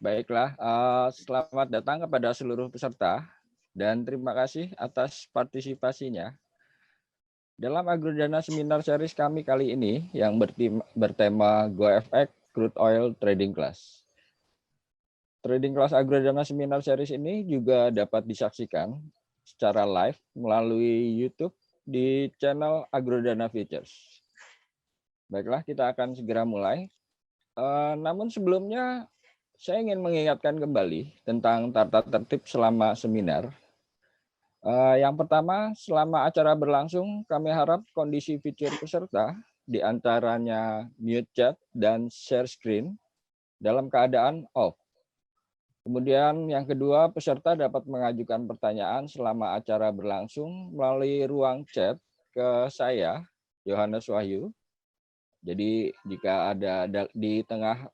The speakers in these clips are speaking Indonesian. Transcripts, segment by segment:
Baiklah, selamat datang kepada seluruh peserta dan terima kasih atas partisipasinya. Dalam Agrodana Seminar Series kami kali ini yang bertema GoFX Crude Oil Trading Class. Trading Class Agrodana Seminar Series ini juga dapat disaksikan secara live melalui YouTube di channel Agrodana Futures. Baiklah, kita akan segera mulai. Namun sebelumnya saya ingin mengingatkan kembali tentang tata tertib selama seminar. Yang pertama, selama acara berlangsung, kami harap kondisi fitur peserta, diantaranya mute chat dan share screen, dalam keadaan off. Kemudian yang kedua, peserta dapat mengajukan pertanyaan selama acara berlangsung melalui ruang chat ke saya, Yohanes Wahyu. Jadi jika ada di tengah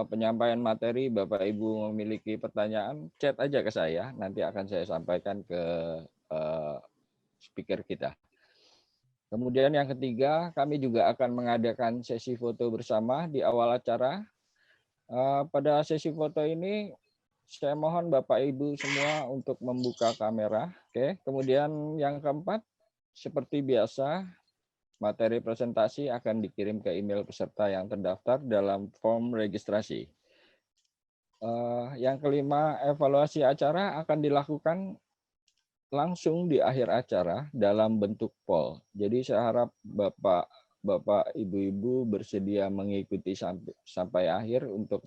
penyampaian materi Bapak Ibu memiliki pertanyaan, chat aja ke saya, nanti akan saya sampaikan ke speaker kita. Kemudian yang ketiga, kami juga akan mengadakan sesi foto bersama di awal acara. Pada sesi foto ini, saya mohon Bapak Ibu semua untuk membuka kamera. Oke. Kemudian yang keempat, seperti biasa, materi presentasi akan dikirim ke email peserta yang terdaftar dalam form registrasi. Yang kelima, evaluasi acara akan dilakukan langsung di akhir acara dalam bentuk poll. Jadi saya harap Bapak, Ibu-ibu bersedia mengikuti sampai akhir untuk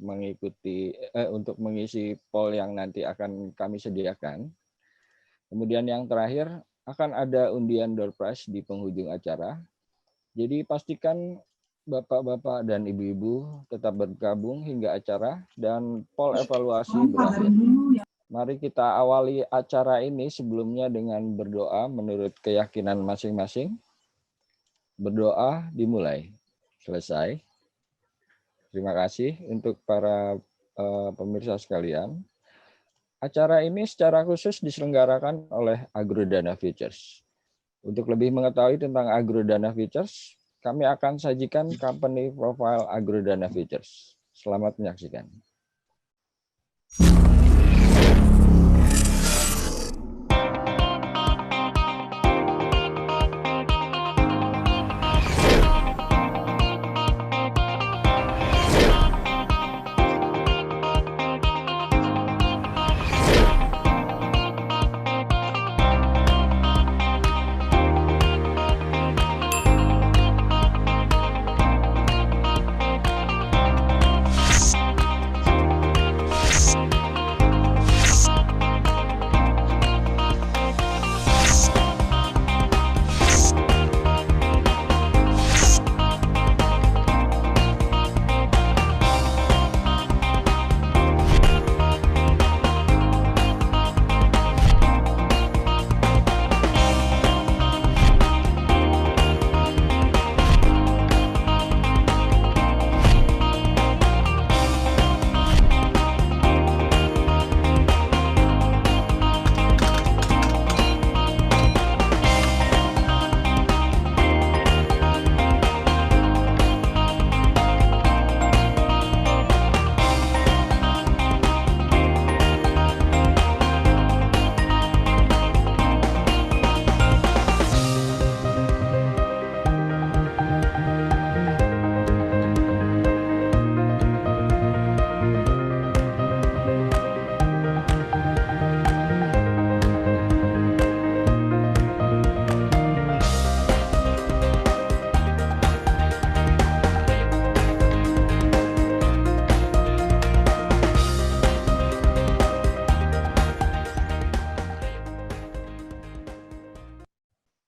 mengisi poll yang nanti akan kami sediakan. Kemudian yang terakhir, akan ada undian door prize di penghujung acara. Jadi pastikan Bapak-bapak dan Ibu-ibu tetap bergabung hingga acara dan poll evaluasi berakhir. Mari kita awali acara ini sebelumnya dengan berdoa menurut keyakinan masing-masing. Berdoa dimulai. Selesai. Terima kasih untuk para pemirsa sekalian. Acara ini secara khusus diselenggarakan oleh Agrodana Futures. Untuk lebih mengetahui tentang Agrodana Futures, kami akan sajikan company profile Agrodana Futures. Selamat menyaksikan.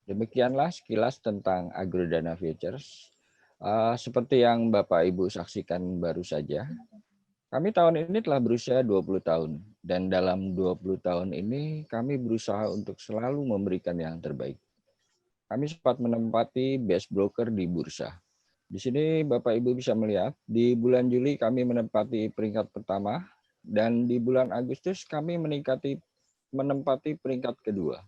Demikianlah sekilas tentang Agrodana Futures. Seperti yang Bapak Ibu saksikan baru saja, kami tahun ini telah berusia 20 tahun. Dan dalam 20 tahun ini kami berusaha untuk selalu memberikan yang terbaik. Kami sempat menempati best broker di bursa. Di sini Bapak Ibu bisa melihat, di bulan Juli kami menempati peringkat pertama, dan di bulan Agustus kami menempati peringkat kedua.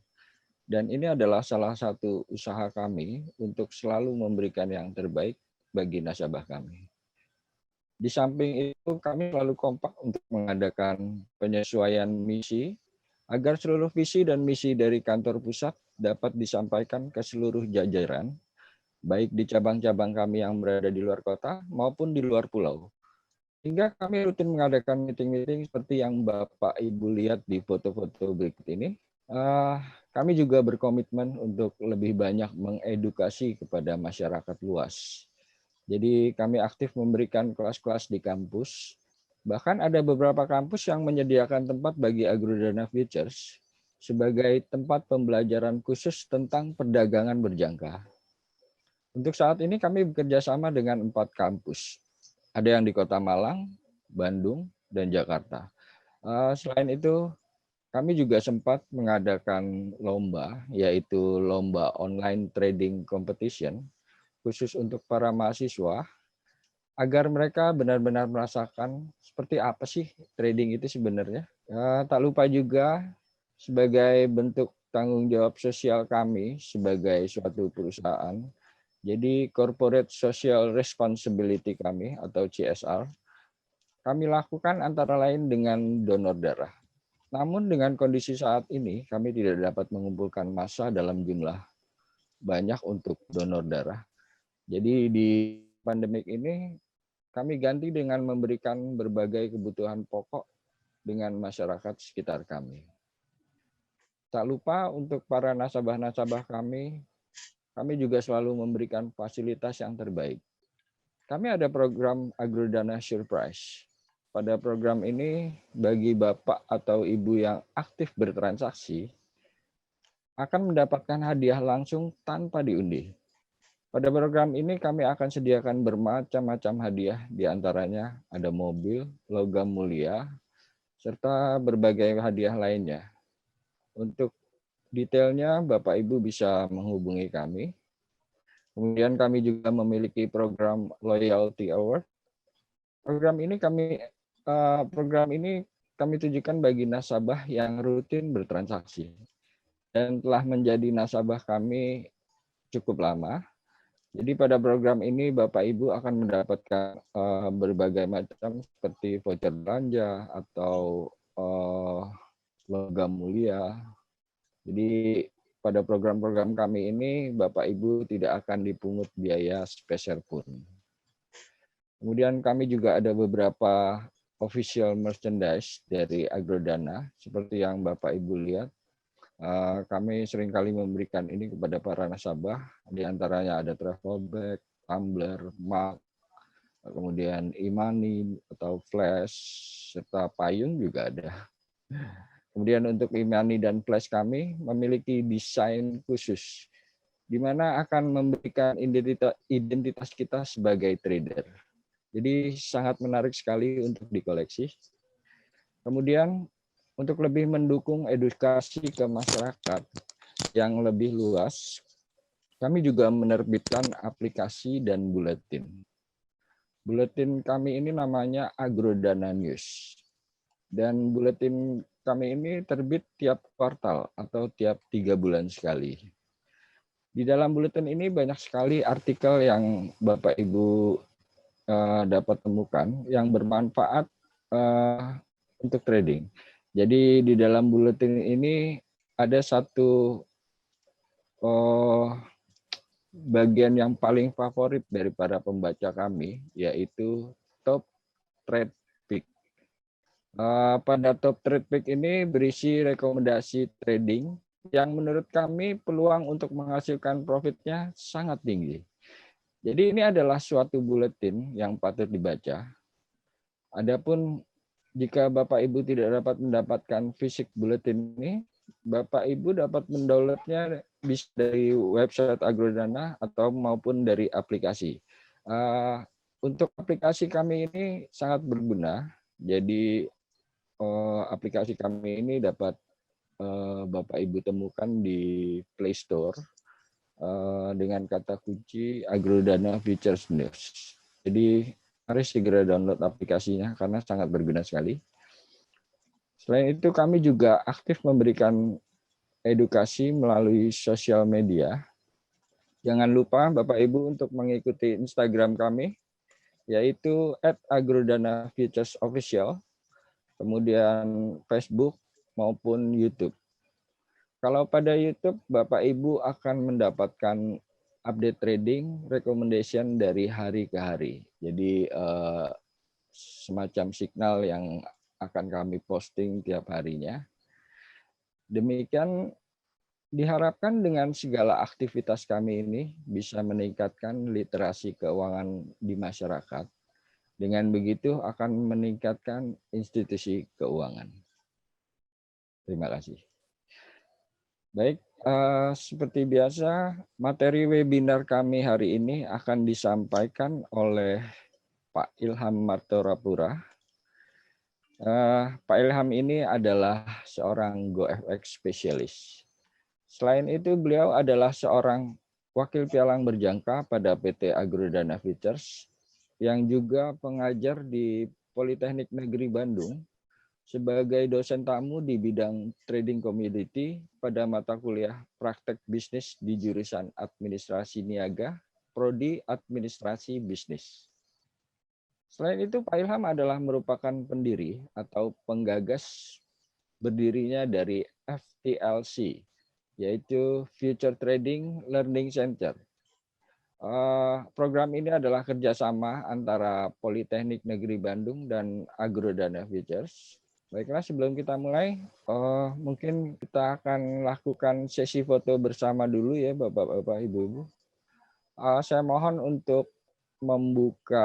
Dan ini adalah salah satu usaha kami untuk selalu memberikan yang terbaik bagi nasabah kami. Di samping itu, kami selalu kompak untuk mengadakan penyesuaian misi agar seluruh visi dan misi dari kantor pusat dapat disampaikan ke seluruh jajaran, baik di cabang-cabang kami yang berada di luar kota maupun di luar pulau. Hingga kami rutin mengadakan meeting-meeting seperti yang Bapak Ibu lihat di foto-foto berikut ini. Kami juga berkomitmen untuk lebih banyak mengedukasi kepada masyarakat luas. Jadi kami aktif memberikan kelas-kelas di kampus. Bahkan ada beberapa kampus yang menyediakan tempat bagi Agrodana Futures sebagai tempat pembelajaran khusus tentang perdagangan berjangka. Untuk saat ini kami bekerja sama dengan 4 kampus. Ada yang di Kota Malang, Bandung, dan Jakarta. Selain itu, kami juga sempat mengadakan lomba, yaitu lomba online trading competition, khusus untuk para mahasiswa, agar mereka benar-benar merasakan seperti apa sih trading itu sebenarnya. Tak lupa juga, sebagai bentuk tanggung jawab sosial kami sebagai suatu perusahaan, jadi Corporate Social Responsibility kami atau CSR, kami lakukan antara lain dengan donor darah. Namun dengan kondisi saat ini, kami tidak dapat mengumpulkan massa dalam jumlah banyak untuk donor darah. Jadi di pandemik ini, kami ganti dengan memberikan berbagai kebutuhan pokok dengan masyarakat sekitar kami. Tak lupa untuk para nasabah-nasabah kami juga selalu memberikan fasilitas yang terbaik. Kami ada program Agrodana Surprise. Pada program ini, bagi Bapak atau Ibu yang aktif bertransaksi, akan mendapatkan hadiah langsung tanpa diundi. Pada program ini kami akan sediakan bermacam-macam hadiah, diantaranya ada mobil, logam mulia, serta berbagai hadiah lainnya. Untuk detailnya Bapak Ibu bisa menghubungi kami. Kemudian kami juga memiliki program Loyalty Award. Program ini kami tujukan bagi nasabah yang rutin bertransaksi dan telah menjadi nasabah kami cukup lama. Jadi pada program ini Bapak Ibu akan mendapatkan berbagai macam seperti voucher belanja atau logam mulia. Jadi pada program-program kami ini Bapak Ibu tidak akan dipungut biaya spesial pun. Kemudian kami juga ada beberapa official merchandise dari Agrodana seperti yang Bapak Ibu lihat. Kami seringkali memberikan ini kepada para nasabah, di antaranya ada travel bag, tumbler, mug, kemudian e-money atau flash, serta payung juga ada. Kemudian untuk e-money dan flash kami memiliki desain khusus, di mana akan memberikan identitas kita sebagai trader. Jadi sangat menarik sekali untuk dikoleksi. Kemudian untuk lebih mendukung edukasi ke masyarakat yang lebih luas, kami juga menerbitkan aplikasi dan buletin. Buletin kami ini namanya Agrodana News. Dan buletin kami ini terbit tiap kuartal atau tiap 3 bulan sekali. Di dalam buletin ini banyak sekali artikel yang Bapak Ibu dapat temukan yang bermanfaat untuk trading. Jadi di dalam buletin ini ada satu bagian yang paling favorit dari para pembaca kami, yaitu Top Trade Pick. Pada Top Trade Pick ini berisi rekomendasi trading yang menurut kami peluang untuk menghasilkan profitnya sangat tinggi. Jadi ini adalah suatu buletin yang patut dibaca. Adapun jika Bapak Ibu tidak dapat mendapatkan fisik buletin ini, Bapak Ibu dapat mendownloadnya bisa dari website Agrodana atau maupun dari aplikasi. Untuk aplikasi kami ini sangat berguna. Jadi aplikasi kami ini dapat Bapak Ibu temukan di Play Store dengan kata kunci Agrodana Futures News. Jadi mari segera download aplikasinya karena sangat berguna sekali. Selain itu kami juga aktif memberikan edukasi melalui sosial media. Jangan lupa Bapak Ibu untuk mengikuti Instagram kami yaitu @agrodana_futures_official, kemudian Facebook maupun YouTube. Kalau pada YouTube, Bapak Ibu akan mendapatkan update trading recommendation dari hari ke hari. Jadi semacam signal yang akan kami posting tiap harinya. Demikian diharapkan dengan segala aktivitas kami ini bisa meningkatkan literasi keuangan di masyarakat. Dengan begitu akan meningkatkan institusi keuangan. Terima kasih. Baik, seperti biasa, materi webinar kami hari ini akan disampaikan oleh Pak Ilham Martorapura. Pak Ilham ini adalah seorang GoFX spesialis. Selain itu, beliau adalah seorang wakil pialang berjangka pada PT Agrodana Futures yang juga pengajar di Politeknik Negeri Bandung sebagai dosen tamu di bidang trading commodity pada mata kuliah praktek bisnis di jurusan administrasi niaga, prodi administrasi bisnis. Selain itu, Pak Ilham adalah merupakan pendiri atau penggagas berdirinya dari FTLC, yaitu Future Trading Learning Center. Program ini adalah kerjasama antara Politeknik Negeri Bandung dan Agrodana Futures. Baiklah, sebelum kita mulai, mungkin kita akan lakukan sesi foto bersama dulu ya, Bapak-Bapak, Ibu-Ibu. Saya mohon untuk membuka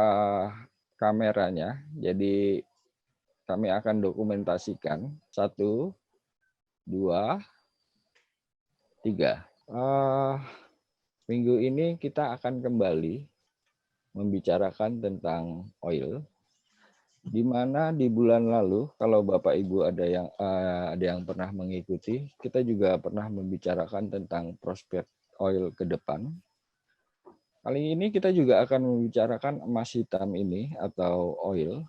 kameranya, jadi kami akan dokumentasikan 1, 2, 3. Minggu ini kita akan kembali membicarakan tentang oil, di mana di bulan lalu, kalau Bapak Ibu ada yang pernah mengikuti, kita juga pernah membicarakan tentang prospek oil ke depan. Kali ini kita juga akan membicarakan emas hitam ini atau oil.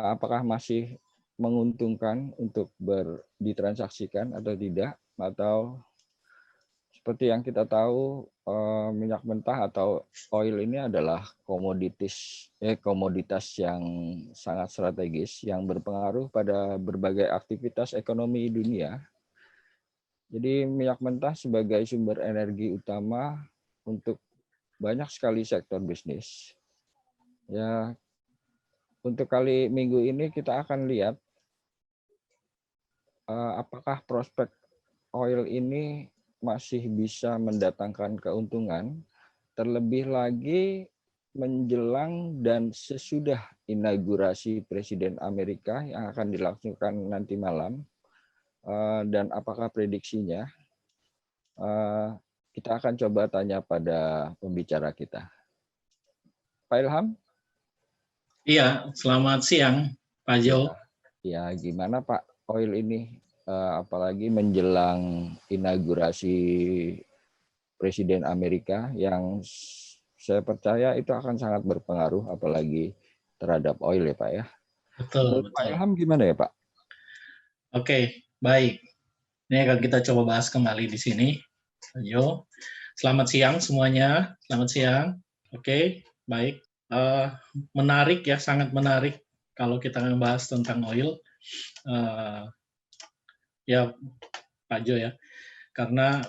Apakah masih menguntungkan untuk ditransaksikan atau tidak, atau seperti yang kita tahu, minyak mentah atau oil ini adalah komoditas yang sangat strategis yang berpengaruh pada berbagai aktivitas ekonomi dunia. Jadi minyak mentah sebagai sumber energi utama untuk banyak sekali sektor bisnis. Ya, untuk kali minggu ini kita akan lihat apakah prospek oil ini masih bisa mendatangkan keuntungan, terlebih lagi menjelang dan sesudah inaugurasi Presiden Amerika yang akan dilangsungkan nanti malam, dan apakah prediksinya. Kita akan coba tanya pada pembicara kita. Pak Ilham? Iya, selamat siang Pak Jo. Ya, gimana Pak oil ini, apalagi menjelang inaugurasi Presiden Amerika yang saya percaya itu akan sangat berpengaruh, apalagi terhadap oil ya Pak ya. Betul. Pak Ilham gimana ya Pak? Oke, baik. Ini akan kita coba bahas kembali di sini, Pak Jo. Selamat siang semuanya. Selamat siang. Oke, baik. Menarik ya, sangat menarik kalau kita membahas tentang oil. Ya, Pak Jo ya. Karena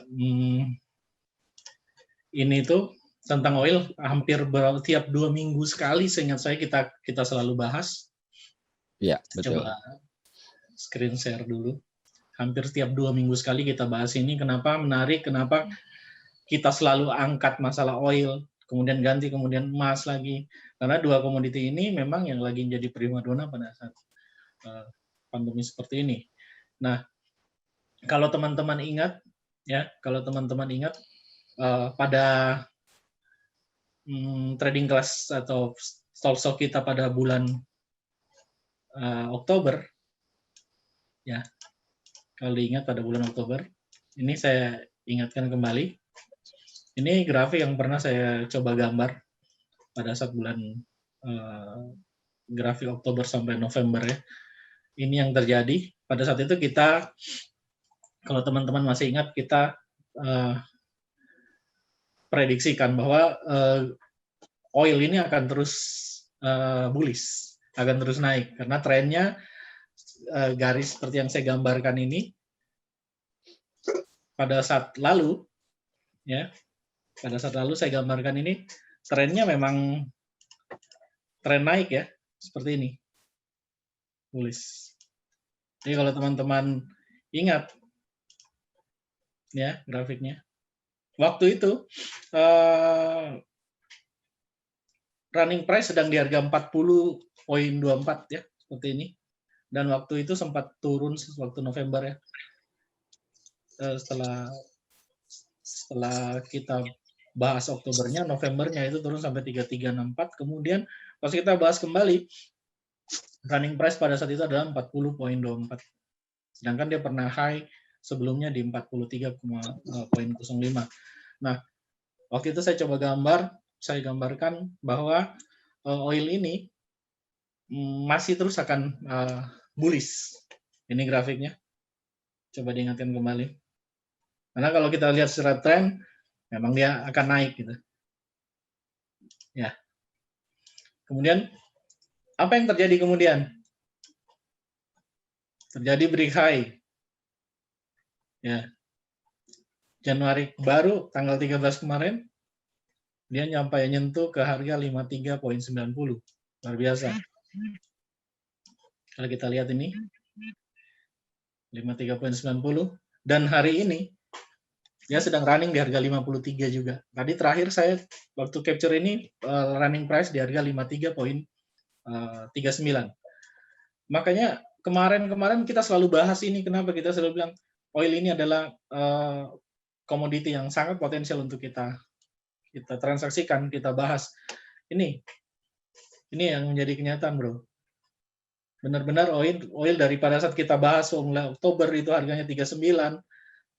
ini tuh tentang oil hampir tiap 2 minggu sekali, seingat saya kita selalu bahas. Iya, betul. Coba screen share dulu. Hampir tiap 2 minggu sekali kita bahas ini. Kenapa menarik? Kenapa kita selalu angkat masalah oil, kemudian ganti, kemudian emas lagi. Karena dua komoditi ini memang yang lagi jadi primadona pada saat pandemi seperti ini. Nah, kalau teman-teman ingat, pada trading class atau talk kita pada bulan Oktober, ya, kalau diingat pada bulan Oktober, ini saya ingatkan kembali. Ini grafik yang pernah saya coba gambar pada saat bulan grafik Oktober sampai November ya. Ini yang terjadi pada saat itu kita, kalau teman-teman masih ingat, kita prediksikan bahwa oil ini akan terus bullish, akan terus naik karena trennya garis seperti yang saya gambarkan ini pada saat lalu, ya, pada saat lalu saya gambarkan ini trennya memang tren naik ya, seperti ini, bullish. Jadi kalau teman-teman ingat ya grafiknya, waktu itu running price sedang di harga 40.24 ya, seperti ini. Dan waktu itu sempat turun waktu November ya. Setelah kita bahas Oktobernya, Novembernya itu turun sampai 3364. Kemudian pas kita bahas kembali, running price pada saat itu adalah 40.24. Sedangkan dia pernah high sebelumnya di 43.05. Nah, waktu itu saya gambarkan bahwa oil ini masih terus akan bullish. Ini grafiknya. Coba diingatkan kembali. Karena kalau kita lihat secara tren, memang dia akan naik gitu. Ya. Kemudian apa yang terjadi kemudian? Terjadi break high. Ya. Januari baru tanggal 13 kemarin dia nyentuh ke harga 53.90. Luar biasa. Kalau kita lihat ini 53.90 dan hari ini dia sedang running di harga 53 juga. Tadi terakhir saya waktu capture ini running price di harga 53.39. Makanya kemarin kita selalu bahas ini, kenapa kita selalu bilang oil ini adalah komoditi yang sangat potensial untuk kita transaksikan, kita bahas. Ini yang menjadi kenyataan, bro. Benar-benar oil daripada saat kita bahas mulai Oktober itu harganya 39,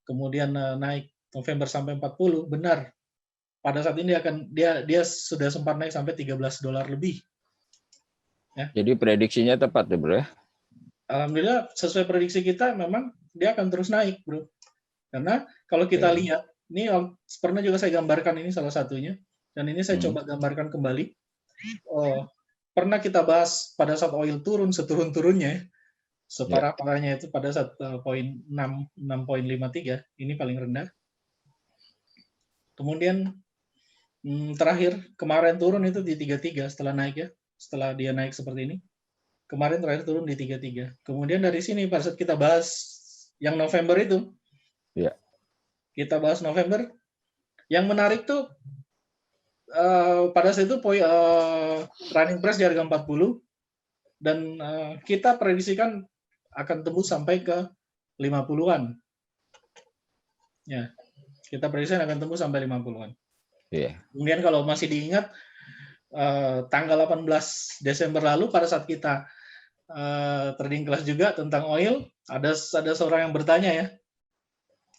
kemudian naik November sampai 40, benar. Pada saat ini dia sudah sempat naik sampai $13 lebih. Ya. Jadi prediksinya tepat ya, bro? Alhamdulillah sesuai prediksi kita memang dia akan terus naik, bro. Karena kalau kita lihat, ini pernah juga saya gambarkan ini salah satunya, dan ini saya coba gambarkan kembali. Pernah kita bahas pada saat oil turun seturun-turunnya, separah-parahnya itu pada saat poin 6.53, ini paling rendah. Kemudian terakhir kemarin turun itu di 33 setelah naik ya, setelah dia naik seperti ini. Kemarin terakhir turun di 33. Kemudian dari sini pada saat kita bahas yang November itu, kita bahas November, yang menarik tuh pada saat itu running price di harga 40 dan kita prediksikan akan tembus sampai ke 50-an. Ya, kita prediksikan akan tembus sampai 50-an. Yeah. Kemudian kalau masih diingat tanggal 18 Desember lalu pada saat kita trading kelas juga tentang oil, ada seorang yang bertanya ya,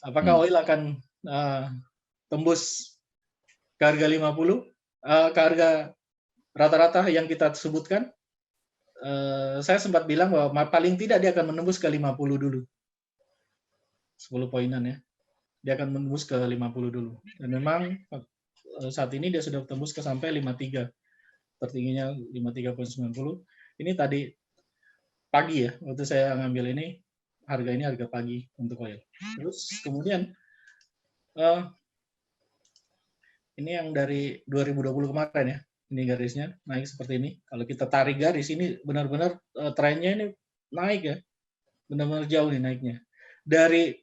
apakah oil akan tembus ke harga 50, ke harga rata-rata yang kita sebutkan. Saya sempat bilang bahwa paling tidak dia akan menembus ke 50 dulu. 10 poinan ya. Dia akan menembus ke 50 dulu. Dan memang saat ini dia sudah tembus ke sampai 53. Tertingginya 53.90. Ini tadi pagi ya, waktu saya ngambil ini harga pagi untuk oil. Terus kemudian ini yang dari 2020 kemarin ya. Ini garisnya naik seperti ini. Kalau kita tarik garis ini benar-benar trennya ini naik ya. Benar-benar jauh nih naiknya. Dari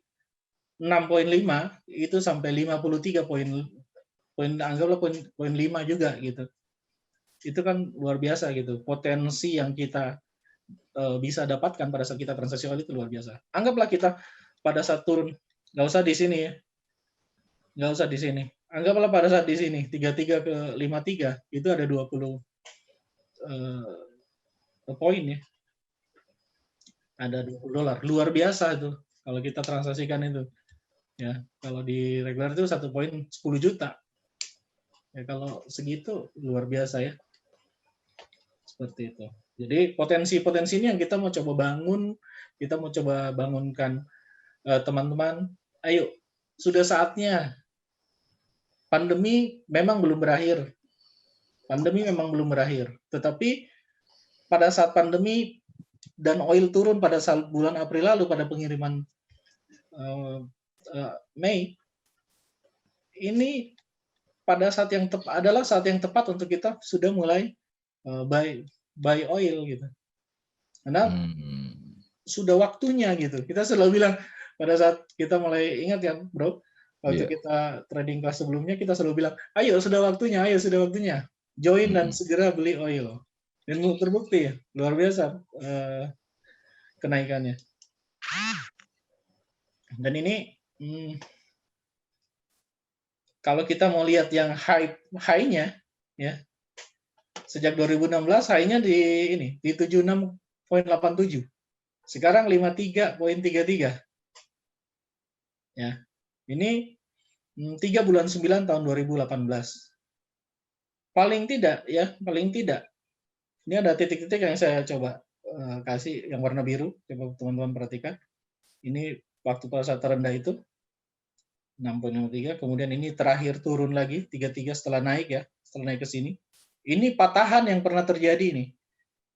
6.5 itu sampai 53 poin anggaplah poin 5 juga gitu. Itu kan luar biasa gitu. Potensi yang kita bisa dapatkan pada saat kita transaksi oil itu luar biasa. Anggaplah kita pada saat turun, nggak usah di sini ya. Nggak usah di sini. Anggaplah pada saat di sini 33 ke 53 itu ada 20 poin ya. Ada $20. Luar biasa itu kalau kita transaksikan itu. Ya, kalau di regular itu 1 poin 10 juta. Ya kalau segitu luar biasa ya. Seperti itu. Jadi potensi-potensi ini yang kita mau coba bangun, kita mau coba bangunkan teman-teman. Ayo, sudah saatnya. Pandemi memang belum berakhir. Pandemi memang belum berakhir, tetapi pada saat pandemi dan oil turun pada saat bulan April lalu pada pengiriman Mei, ini pada saat yang tepat adalah saat yang tepat untuk kita sudah mulai buy oil gitu. Karena sudah waktunya gitu. Kita selalu bilang pada saat kita mulai ingat ya, bro, waktu kita trading kelas sebelumnya kita selalu bilang, ayo sudah waktunya, join dan segera beli oil. Dan terbukti ya, luar biasa kenaikannya. Dan ini kalau kita mau lihat yang high-nya ya, sejak 2016 high-nya di 76.87. Sekarang 53.33. Ya. Ini 3 bulan 9 tahun 2018. Paling tidak ini ada titik-titik yang saya coba kasih yang warna biru, coba teman-teman perhatikan. Ini waktu pada saat terendah itu 6.53, kemudian ini terakhir turun lagi 33 setelah naik ke sini. Ini patahan yang pernah terjadi nih.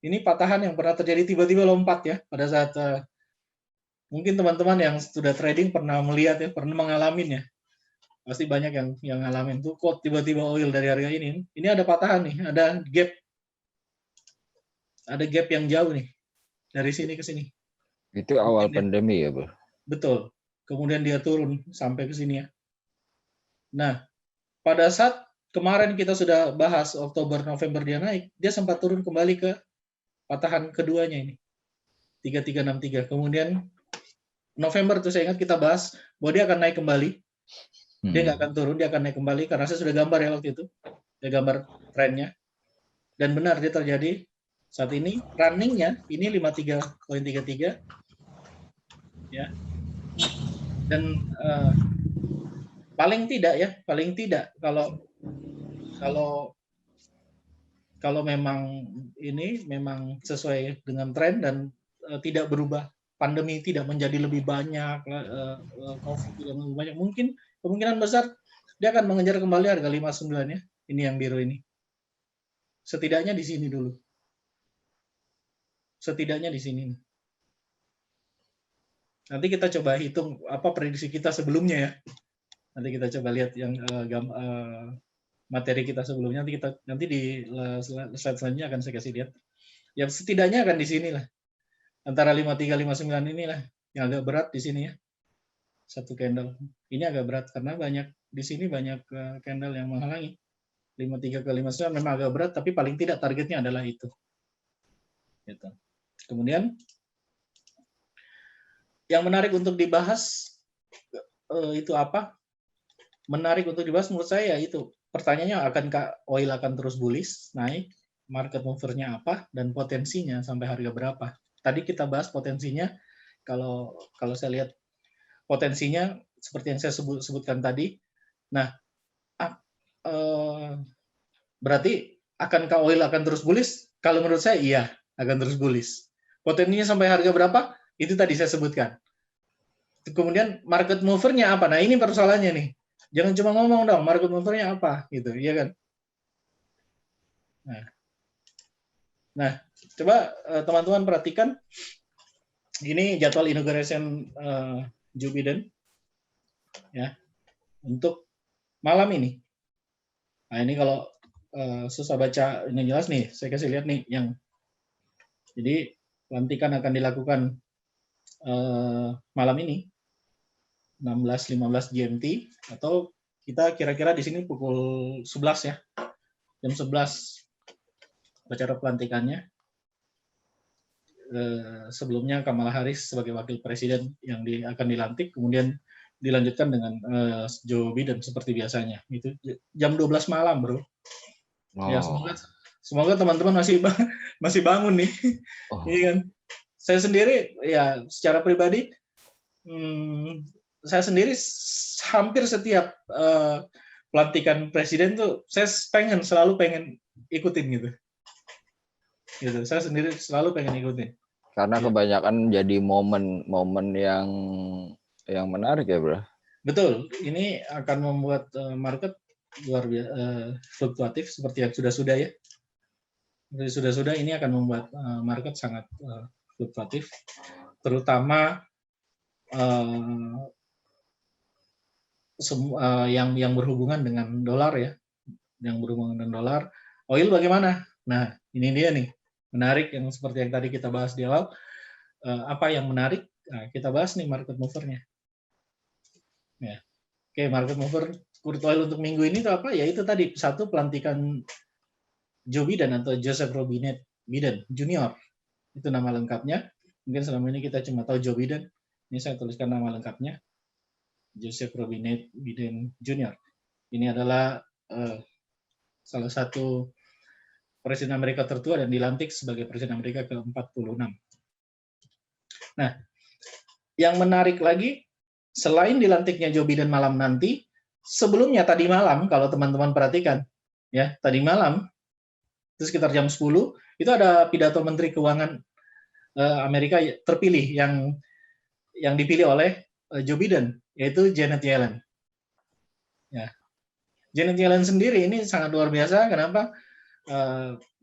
Ini patahan yang pernah terjadi tiba-tiba lompat ya pada saat mungkin teman-teman yang sudah trading pernah melihat ya, pernah mengalaminya. Pasti banyak yang ngalamin tuh kok tiba-tiba oil dari harga ini. Ini ada patahan nih, ada gap. Ada gap yang jauh nih. Dari sini ke sini. Itu awal pandemi ya, Bro? Betul. Kemudian dia turun sampai ke sini ya. Nah, pada saat kemarin kita sudah bahas Oktober November dia naik, dia sempat turun kembali ke patahan keduanya ini. 3363. Kemudian November tuh saya ingat kita bahas bahwa dia akan naik kembali. Dia nggak akan turun, dia akan naik kembali karena saya sudah gambar ya waktu itu. Saya gambar trennya. Dan benar dia terjadi saat ini. Runningnya ini 53.33. Ya. Dan paling tidak kalau memang ini memang sesuai dengan tren dan tidak berubah, pandemi tidak menjadi lebih banyak, COVID tidak lebih banyak, mungkin kemungkinan besar dia akan mengejar kembali harga 59 ya. Ini yang biru ini. Setidaknya di sini dulu. Setidaknya di sini. Nanti kita coba hitung apa prediksi kita sebelumnya ya. Nanti kita coba lihat yang materi kita sebelumnya. Nanti di slide selanjutnya akan saya kasih lihat. Ya setidaknya akan di sini lah. Antara 53 59 inilah yang agak berat di sini ya. Satu candle. Ini agak berat karena di sini banyak candle yang menghalangi. 53 ke 59 memang agak berat, tapi paling tidak targetnya adalah itu. Gitu. Kemudian yang menarik untuk dibahas itu apa? Menarik untuk dibahas menurut saya itu pertanyaannya, akankah oil akan terus bullish naik? Market movernya apa dan potensinya sampai harga berapa? Tadi kita bahas potensinya. Kalau saya lihat potensinya seperti yang saya sebutkan tadi. Nah, berarti akankah oil akan terus bullish? Kalau menurut saya iya, akan terus bullish. Potensinya sampai harga berapa? Itu tadi saya sebutkan. Kemudian market movernya apa? Nah, ini persoalannya nih. Jangan cuma ngomong dong, market movernya apa gitu, iya kan? Nah, coba teman-teman perhatikan ini jadwal inauguration Joe Biden ya untuk malam ini. Nah, ini kalau susah baca ini jelas nih, saya kasih lihat nih yang jadi pelantikan akan dilakukan malam ini 16.15 GMT atau kita kira-kira di sini pukul 11 ya. Jam 11 acara pelantikannya. Sebelumnya Kamala Harris sebagai wakil presiden yang akan dilantik, kemudian dilanjutkan dengan Joe Biden seperti biasanya. Itu jam 12 malam, Bro. Oh. Ya, semoga teman-teman masih bangun nih. Iya kan? Saya sendiri ya secara pribadi saya sendiri hampir setiap pelantikan presiden tuh saya selalu pengen ikutin gitu. Saya sendiri selalu pengen ikutin. Karena kebanyakan jadi momen yang menarik ya, Bro. Betul. Ini akan membuat market luar biasa fluktuatif seperti yang sudah-sudah ya. Sudah-sudah ini akan membuat market sangat fluktuatif, terutama yang berhubungan dengan dolar ya, yang berhubungan dengan dolar. Oil bagaimana? Nah, ini dia nih, menarik yang seperti yang tadi kita bahas di awal. Apa yang menarik? Nah, kita bahas nih market movernya. Ya. Oke, market mover crude oil untuk minggu ini itu apa? Ya itu tadi, satu, pelantikan Joe Biden atau Joseph Robinette Biden Junior. Itu nama lengkapnya. Mungkin selama ini kita cuma tahu Joe Biden. Ini saya tuliskan nama lengkapnya. Joseph Robinette Biden Junior. Ini adalah salah satu Presiden Amerika tertua dan dilantik sebagai Presiden Amerika ke-46. Nah, yang menarik lagi, selain dilantiknya Joe Biden malam nanti, sebelumnya tadi malam, kalau teman-teman perhatikan, ya tadi malam, itu sekitar jam 10, itu ada pidato Menteri Keuangan Amerika terpilih yang dipilih oleh Joe Biden, yaitu Janet Yellen. Ya. Janet Yellen sendiri ini sangat luar biasa. Kenapa?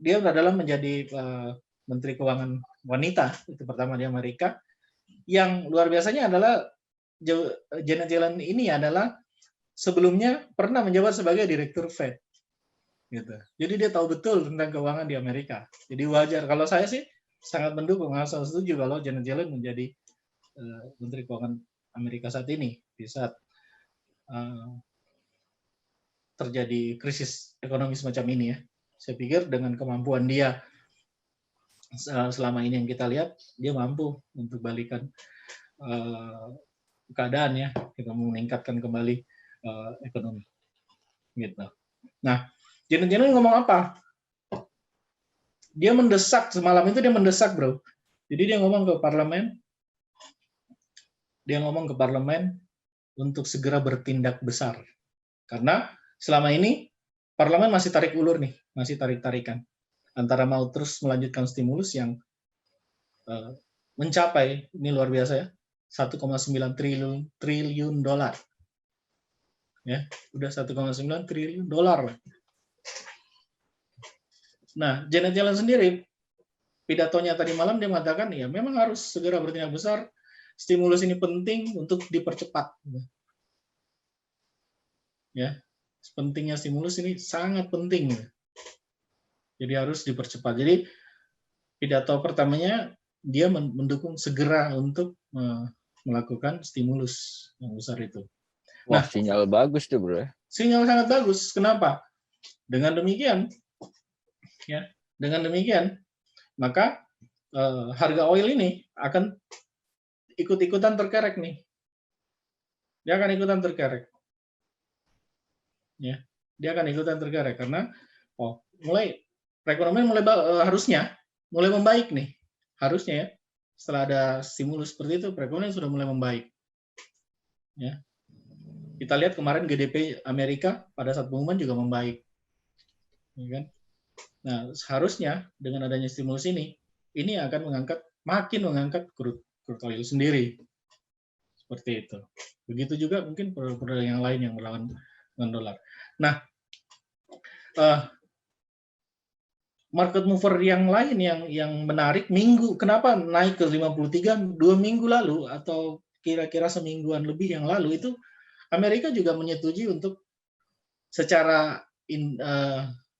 Dia adalah menjadi Menteri Keuangan wanita, itu pertama di Amerika. Yang luar biasanya adalah Janet Yellen ini adalah sebelumnya pernah menjabat sebagai Direktur Fed. Gitu. Jadi dia tahu betul tentang keuangan di Amerika. Jadi wajar. Kalau saya sih sangat mendukung, sangat setuju kalau Janet Yellen menjadi Menteri Keuangan Amerika saat ini, di saat terjadi krisis ekonomi semacam ini ya. Saya pikir dengan kemampuan dia selama ini yang kita lihat, dia mampu untuk balikan keadaan ya, kita meningkatkan kembali ekonomi. Gitu. Nah, Janet Yellen ngomong apa? Dia mendesak, semalam itu dia mendesak, bro. Jadi dia ngomong ke parlemen untuk segera bertindak besar. Karena selama ini parlemen masih tarik ulur nih, masih tarik-tarikan. Antara mau terus melanjutkan stimulus yang mencapai, ini luar biasa ya, 1,9 triliun dolar. Ya, udah 1,9 triliun dolar. Nah, Janet Yellen sendiri, pidatonya tadi malam dia mengatakan, ya memang harus segera bertindak besar, stimulus ini penting untuk dipercepat. Ya, pentingnya stimulus ini sangat penting. Jadi harus dipercepat. Jadi pidato pertamanya dia mendukung segera untuk melakukan stimulus yang besar itu. Wah, sinyal bagus tuh, bro. Sinyal sangat bagus. Kenapa? Dengan demikian, maka harga oil ini akan ikut-ikutan terkerek nih. Dia akan ikutan terkerek. Ya, dia akan ikutan terkerek karena perekonomian harusnya mulai membaik nih. Harusnya ya. Setelah ada stimulus seperti itu, perekonomian sudah mulai membaik. Ya. Kita lihat kemarin GDP Amerika pada saat pengumuman juga membaik. Ya kan? Nah, seharusnya dengan adanya stimulus ini akan makin mengangkat crude oil sendiri. Seperti itu. Begitu juga mungkin produk yang lain yang berlawan dengan dolar. Nah, market mover yang lain yang menarik kenapa naik ke 53 2 minggu lalu atau kira-kira semingguan lebih yang lalu itu Amerika juga menyetujui untuk secara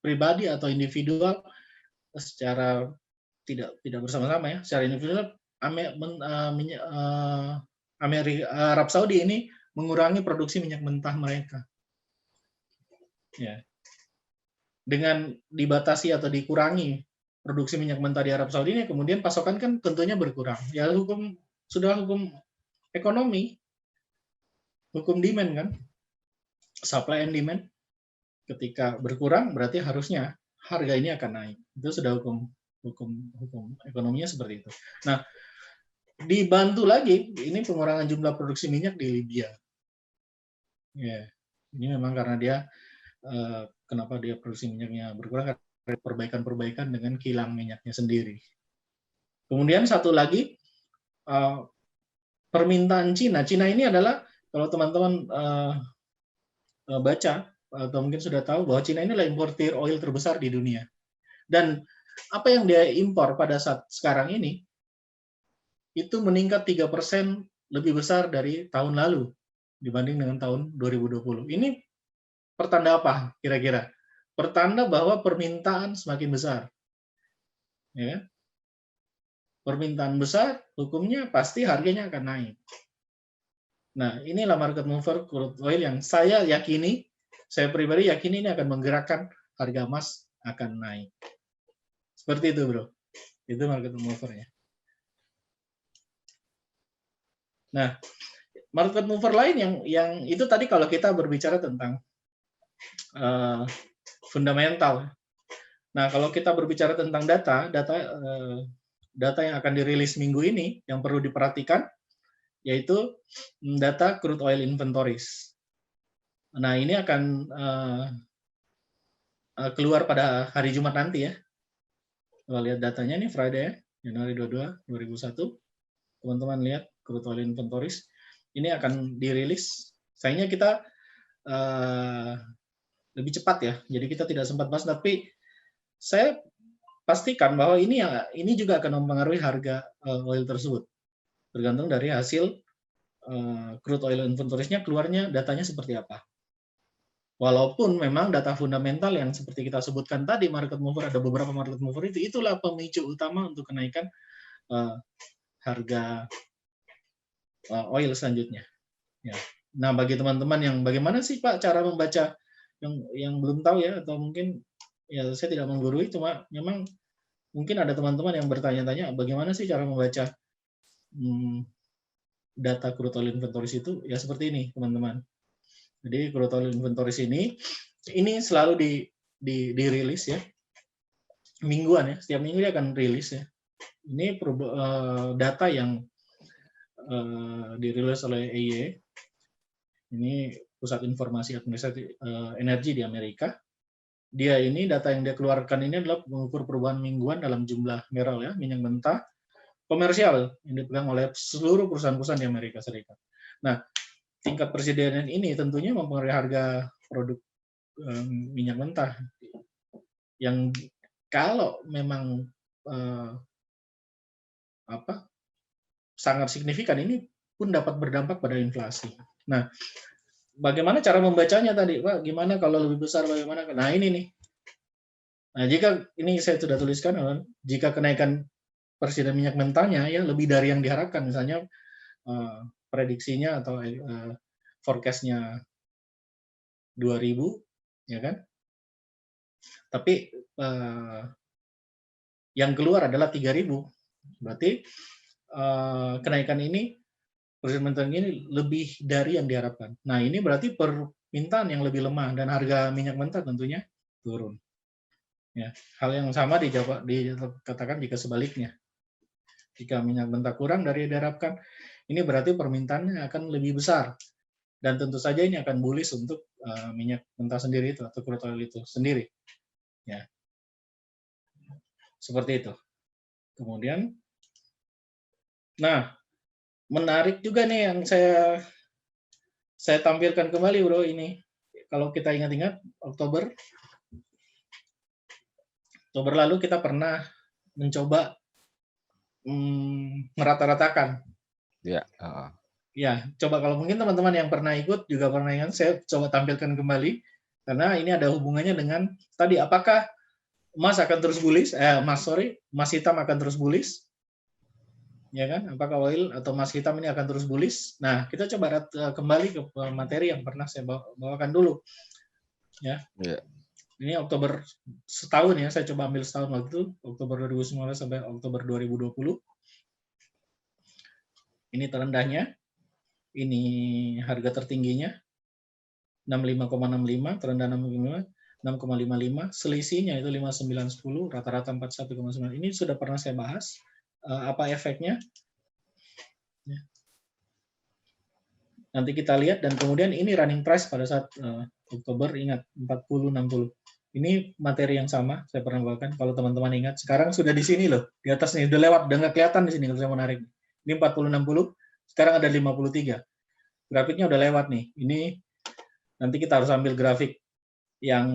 pribadi atau individual, secara tidak bersama-sama ya, secara individual Arab Saudi ini mengurangi produksi minyak mentah mereka. Ya. Dengan dibatasi atau dikurangi produksi minyak mentah di Arab Saudi ini, kemudian pasokan kan tentunya berkurang. Ya hukum ekonomi, hukum demand kan, supply and demand. Ketika berkurang berarti harusnya harga ini akan naik. Itu sudah hukum ekonominya seperti itu. Nah, dibantu lagi ini pengurangan jumlah produksi minyak di Libya. Ya, ini memang karena dia kenapa dia produksi minyaknya berkurang, karena perbaikan-perbaikan dengan kilang minyaknya sendiri. Kemudian satu lagi permintaan Cina. Cina ini adalah kalau teman-teman baca atau mungkin sudah tahu bahwa Cina ini adalah importir oil terbesar di dunia. Dan apa yang dia impor pada saat sekarang ini itu meningkat 3% lebih besar dari tahun lalu dibanding dengan tahun 2020. Ini pertanda apa kira-kira? Pertanda bahwa permintaan semakin besar. Ya. Permintaan besar, hukumnya pasti harganya akan naik. Nah, inilah market mover crude oil yang saya yakini, saya pribadi yakini ini akan menggerakkan harga emas akan naik. Seperti itu, bro. Itu market movernya. Nah, market mover lain yang itu tadi kalau kita berbicara tentang fundamental. Nah, kalau kita berbicara tentang data yang akan dirilis minggu ini yang perlu diperhatikan yaitu data crude oil inventories. Nah, ini akan keluar pada hari Jumat nanti ya. Kalau lihat datanya nih Friday ya, Januari 22, 2001. Teman-teman lihat crude oil inventories. Ini akan dirilis. Sayangnya kita lebih cepat ya. Jadi kita tidak sempat bahas, tapi saya pastikan bahwa ini juga akan mempengaruhi harga oil tersebut. Tergantung dari hasil crude oil inventories-nya keluarnya datanya seperti apa. Walaupun memang data fundamental yang seperti kita sebutkan tadi, market mover, ada beberapa market mover itulah pemicu utama untuk kenaikan harga oil selanjutnya. Ya. Nah, bagi teman-teman yang bagaimana sih Pak cara membaca yang belum tahu ya, atau mungkin ya saya tidak menggurui, cuma memang mungkin ada teman-teman yang bertanya-tanya bagaimana sih cara membaca data crude oil inventories itu, ya seperti ini teman-teman. Jadi crude oil inventories ini selalu dirilis ya, mingguan ya, setiap minggu dia akan rilis ya. Ini data yang dirilis oleh EIA, ini Pusat Informasi Administrasi Energi di Amerika. Dia ini data yang dia keluarkan ini adalah mengukur perubahan mingguan dalam jumlah barrel ya, minyak mentah komersial yang dipegang oleh seluruh perusahaan-perusahaan di Amerika Serikat. Nah, tingkat persediaan ini tentunya mempengaruhi harga produk minyak mentah. Yang kalau memang sangat signifikan, ini pun dapat berdampak pada inflasi. Nah, bagaimana cara membacanya tadi, Pak? Gimana kalau lebih besar? Bagaimana? Nah, ini nih. Nah, jika ini saya sudah tuliskan, jika kenaikan persediaan minyak mentahnya ya lebih dari yang diharapkan, misalnya prediksinya atau forecast-nya 2000, ya kan? Tapi yang keluar adalah 3000. Berarti kenaikan ini persediaan ini lebih dari yang diharapkan. Nah, ini berarti permintaan yang lebih lemah dan harga minyak mentah tentunya turun. Ya, hal yang sama dikatakan jika sebaliknya. Jika minyak mentah kurang dari yang diharapkan, ini berarti permintaannya akan lebih besar. Dan tentu saja ini akan bullish untuk minyak mentah sendiri itu atau crude oil itu sendiri. Ya. Seperti itu. Kemudian nah, menarik juga nih yang saya tampilkan kembali, Bro, ini. Kalau kita ingat-ingat Oktober lalu kita pernah mencoba merata-ratakan. Ya. Ya, coba kalau mungkin teman-teman yang pernah ikut juga pernah ingat, saya coba tampilkan kembali karena ini ada hubungannya dengan tadi apakah emas akan terus bullish, emas hitam akan terus bullish, ya kan? Apakah oil atau emas hitam ini akan terus bullish? Nah, kita coba kembali ke materi yang pernah saya bawakan dulu, ya. Yeah. Ini Oktober setahun ya, saya coba ambil setahun waktu itu, Oktober 2019 sampai Oktober 2020. Ini terendahnya, ini harga tertingginya 65,65, terendah 6,55, selisihnya itu 59,10, rata-rata 41,9. Ini sudah pernah saya bahas. Apa efeknya? Nanti kita lihat, dan kemudian ini running price pada saat Oktober, ingat 40-60. Ini materi yang sama, saya pernah bawakan. Kalau teman-teman ingat, sekarang sudah di sini loh, di atas nih, udah lewat, udah nggak kelihatan di sini kalau saya mau narik. Ini 40-60, sekarang ada 53. Grafiknya udah lewat nih. Ini nanti kita harus ambil grafik yang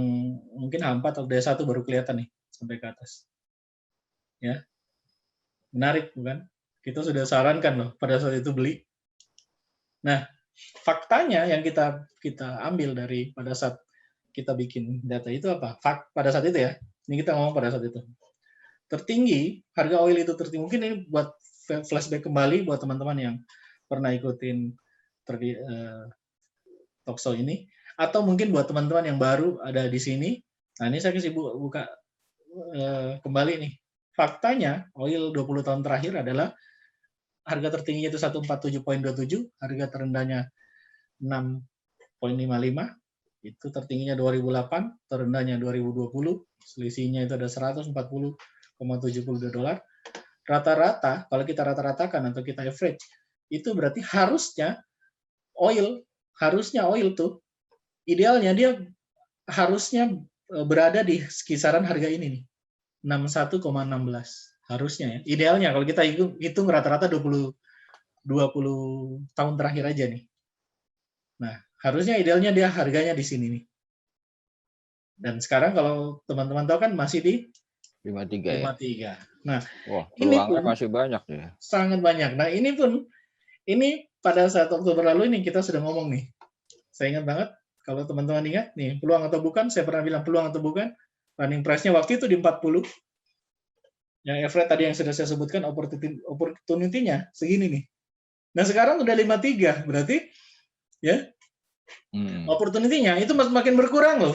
mungkin H4 atau D1 baru kelihatan nih sampai ke atas. Ya. Menarik bukan? Kita sudah sarankan loh pada saat itu beli. Nah, faktanya yang kita ambil dari pada saat kita bikin data itu apa? Pada saat itu ya. Ini kita ngomong pada saat itu. Tertinggi, harga oil itu tertinggi. Mungkin ini buat flashback kembali buat teman-teman yang pernah ikutin talkshow ini, atau mungkin buat teman-teman yang baru ada di sini. Nah, ini saya kasih buka kembali nih. Faktanya, oil 20 tahun terakhir adalah harga tertingginya itu 147,27, harga terendahnya 6,55, itu tertingginya 2008, terendahnya 2020, selisihnya itu ada 140,72 dolar. Rata-rata, kalau kita rata-ratakan atau kita average, itu berarti harusnya oil tuh, idealnya dia harusnya berada di kisaran harga ini nih, 61,16. Harusnya ya. Idealnya kalau kita hitung rata-rata 20 tahun terakhir aja nih. Nah, harusnya idealnya dia harganya di sini nih. Dan sekarang kalau teman-teman tahu kan masih di 53 ya. 53. Nah, Wah, ini peluangnya pun masih banyak ya. sangat banyak. Nah, ini pada saat Oktober lalu ini kita sudah ngomong nih. Saya ingat banget, kalau teman-teman ingat nih, peluang atau bukan, saya pernah bilang peluang atau bukan. Running price-nya waktu itu di 40. Yang average tadi yang sudah saya sebutkan, opportunity-nya segini nih. Nah, sekarang udah 53, berarti ya opportunity-nya itu makin berkurang loh.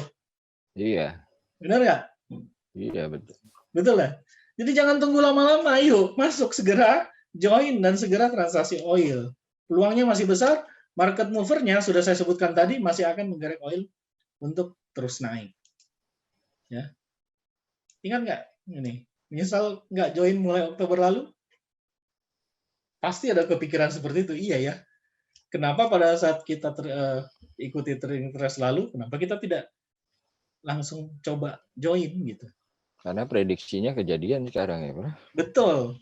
Iya. Benar nggak? Iya, betul. Betul ya? Jadi jangan tunggu lama-lama, yuk masuk segera, join dan segera transaksi oil. Peluangnya masih besar, market mover-nya sudah saya sebutkan tadi masih akan menggerak oil untuk terus naik. Ya. Ingat nggak ini? Misal nggak join mulai Oktober lalu, pasti ada kepikiran seperti itu. Iya ya. Kenapa pada saat kita ikuti trading terus lalu, kenapa kita tidak langsung coba join gitu? Karena prediksinya kejadian sekarang ya, Pak. Betul.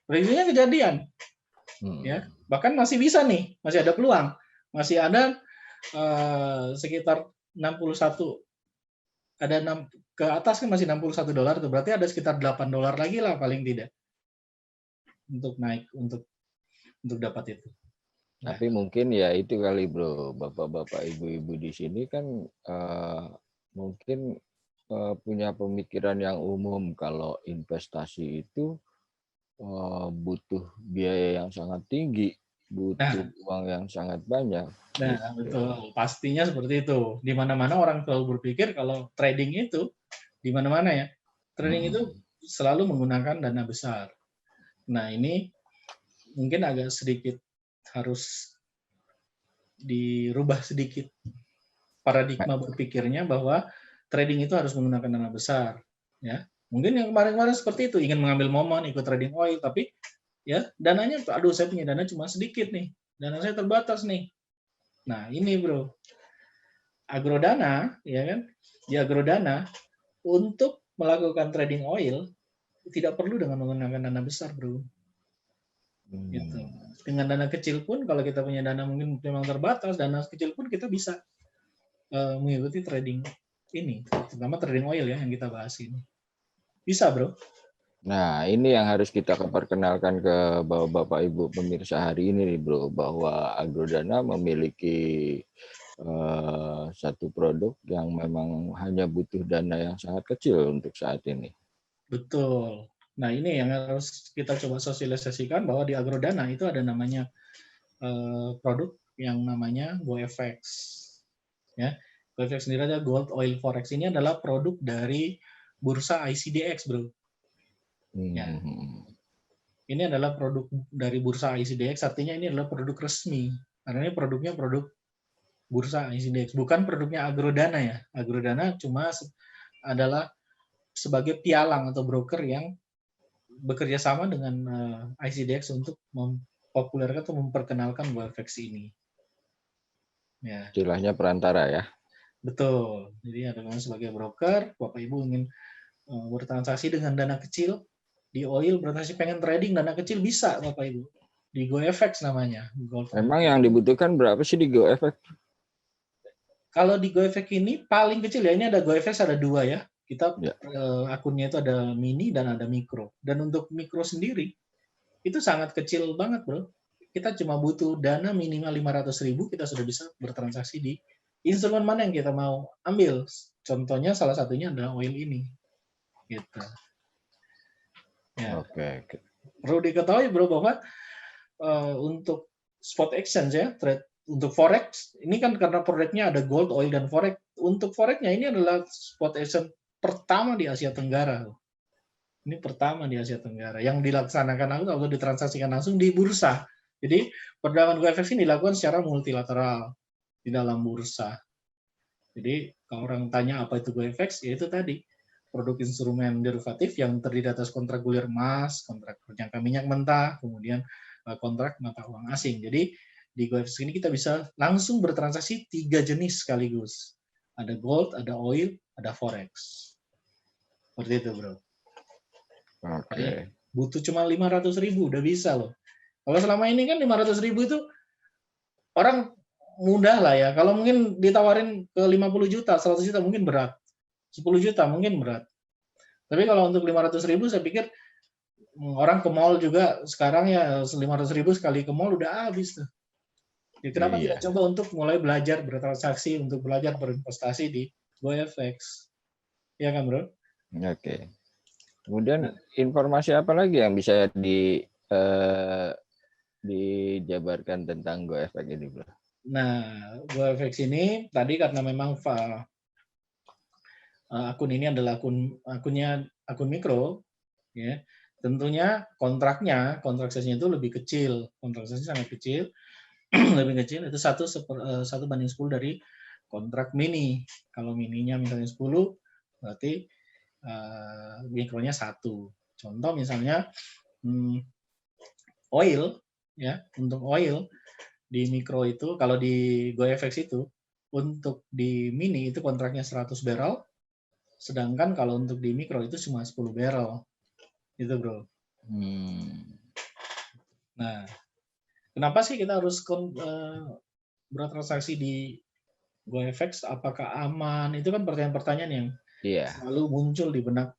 Prediksinya kejadian. Ya, bahkan masih bisa nih, masih ada peluang. Masih ada sekitar 61, ada 6 ke atas kan masih 61 dolar tuh, berarti ada sekitar 8 dolar lagi lah paling tidak untuk naik untuk dapat itu. Tapi mungkin ya itu kali bro, bapak-bapak, ibu-ibu di sini kan mungkin punya pemikiran yang umum kalau investasi itu butuh biaya yang sangat tinggi, butuh uang yang sangat banyak. Nah, betul. Pastinya seperti itu. Di mana-mana orang selalu berpikir kalau trading itu, di mana-mana ya, trading itu selalu menggunakan dana besar. Nah, ini mungkin agak sedikit harus dirubah sedikit paradigma berpikirnya bahwa trading itu harus menggunakan dana besar. Ya, mungkin yang kemarin-kemarin seperti itu, ingin mengambil momen, ikut trading oil, tapi ya dananya, aduh saya punya dana cuma sedikit nih, dana saya terbatas nih. Nah, ini bro, agrodana, ya kan? Di agrodana untuk melakukan trading oil tidak perlu dengan menggunakan dana besar, bro. Gitu. Dengan dana kecil pun, kalau kita punya dana mungkin memang terbatas, dana kecil pun kita bisa mengikuti trading ini, terutama trading oil ya yang kita bahas ini. Bisa, bro. Nah, ini yang harus kita perkenalkan ke Bapak Ibu pemirsa hari ini nih, bro, bahwa Agrodana memiliki satu produk yang memang hanya butuh dana yang sangat kecil untuk saat ini. Betul. Nah, ini yang harus kita coba sosialisasikan bahwa di Agrodana itu ada namanya produk yang namanya GoFX. Ya, GoFX sendiri adalah Gold Oil Forex. Ini adalah produk dari bursa ICDX, bro. Ya. Ini adalah produk dari bursa ICDX, artinya ini adalah produk resmi. Karena ini produknya produk bursa ICDX, bukan produknya Agrodana ya. Agrodana cuma adalah sebagai pialang atau broker yang bekerja sama dengan ICDX untuk mempopulerkan atau memperkenalkan GoFX ini. Ya. Istilahnya perantara ya. Betul. Jadi ada sebagai broker, Bapak Ibu ingin bertransaksi dengan dana kecil di oil, bertransaksi pengen trading dana kecil bisa Bapak Ibu. Di GoFX namanya. Memang yang dibutuhkan berapa sih di GoFX? Kalau di GoFX ini paling kecil ya, ini ada GoFX ada 2 ya. Kita Ya. akunnya itu ada mini dan ada mikro. Dan untuk mikro sendiri itu sangat kecil banget, Bro. Kita cuma butuh dana minimal 500.000, kita sudah bisa bertransaksi di instrumen mana yang kita mau ambil. Contohnya salah satunya adalah oil ini. Gitu. Ya. Oke. Perlu diketahui, Bro, bahwa untuk spot exchange ya, trade untuk forex ini kan karena produknya ada gold, oil dan forex. Untuk forexnya ini adalah spot exchange pertama di Asia Tenggara. Ini pertama di Asia Tenggara yang dilaksanakan atau ditransaksikan langsung di bursa. Jadi perdagangan GoFX ini dilakukan secara multilateral di dalam bursa. Jadi kalau orang tanya apa itu GoFX, ya itu tadi produk instrumen derivatif yang terdiri atas kontrak gulir emas, kontrak berjangka minyak mentah, kemudian kontrak mata uang asing. Jadi di GoFX ini kita bisa langsung bertransaksi 3 jenis sekaligus. Ada gold, ada oil, ada forex. Seperti itu, Bro. Oke. Butuh cuma 500.000, udah bisa loh. Kalau selama ini kan 500.000 itu orang mudah lah ya. Kalau mungkin ditawarin ke 50 juta, 100 juta mungkin berat. 10 juta mungkin berat. Tapi kalau untuk 500.000 saya pikir orang ke mall juga sekarang ya 500.000 sekali ke mall udah habis tuh. Jadi kenapa tidak coba untuk mulai belajar bertransaksi, untuk belajar berinvestasi di GoFX? Ya kan, Bro? Oke. Kemudian informasi apa lagi yang bisa dijabarkan tentang GoFX ini, Bro? Nah, GoFX ini tadi karena memang akun ini adalah akun mikro, ya. Tentunya kontrak sesinya itu lebih kecil, kontrak sesinya sangat kecil, lebih kecil itu 1:10 dari kontrak mini. Kalau mininya misalnya 10, berarti mikronya 1. Contoh misalnya oil, ya, untuk oil di mikro itu, kalau di GoFX itu, untuk di mini itu kontraknya 100 barrel, sedangkan kalau untuk di mikro itu cuma 10 barrel. Itu, Bro. Nah, kenapa sih kita harus bertransaksi di GoFX? Apakah aman? Itu kan pertanyaan-pertanyaan yang selalu muncul di benak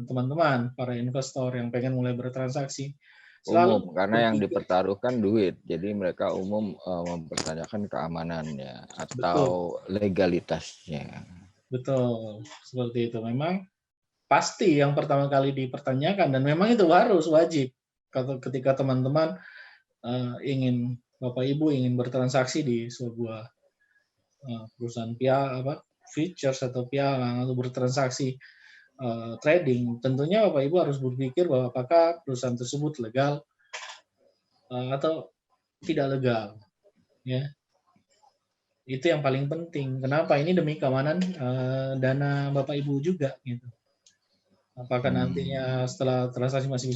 teman-teman, para investor yang pengen mulai bertransaksi. Umum, karena yang dipertaruhkan duit. Jadi mereka umum mempertanyakan keamanannya atau legalitasnya. Betul, seperti itu. Memang pasti yang pertama kali dipertanyakan, dan memang itu harus wajib ketika teman-teman ingin, Bapak Ibu ingin bertransaksi di sebuah perusahaan futures atau pialang atau bertransaksi trading, tentunya Bapak Ibu harus berpikir bahwa apakah perusahaan tersebut legal atau tidak legal, ya. Itu yang paling penting. Kenapa? Ini demi keamanan dana Bapak Ibu juga, gitu. Apakah nantinya setelah transaksi masih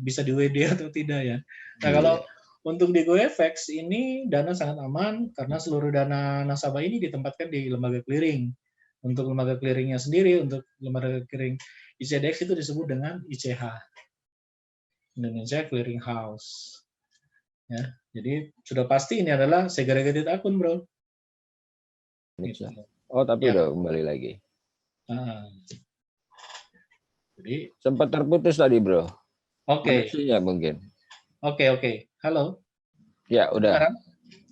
bisa di WD atau tidak, ya. Nah, kalau untuk di GoFX ini dana sangat aman karena seluruh dana nasabah ini ditempatkan di lembaga clearing. Untuk lembaga clearingnya sendiri, untuk lembaga clearing ICDX itu disebut dengan ICH, Indonesia Clearing House. Ya, jadi sudah pasti ini adalah segregated akun, Bro. Gitu. Oh, tapi udah kembali lagi. Jadi sempat terputus tadi, Bro. Oke. Mungkin. Oke. Halo. Ya, udah.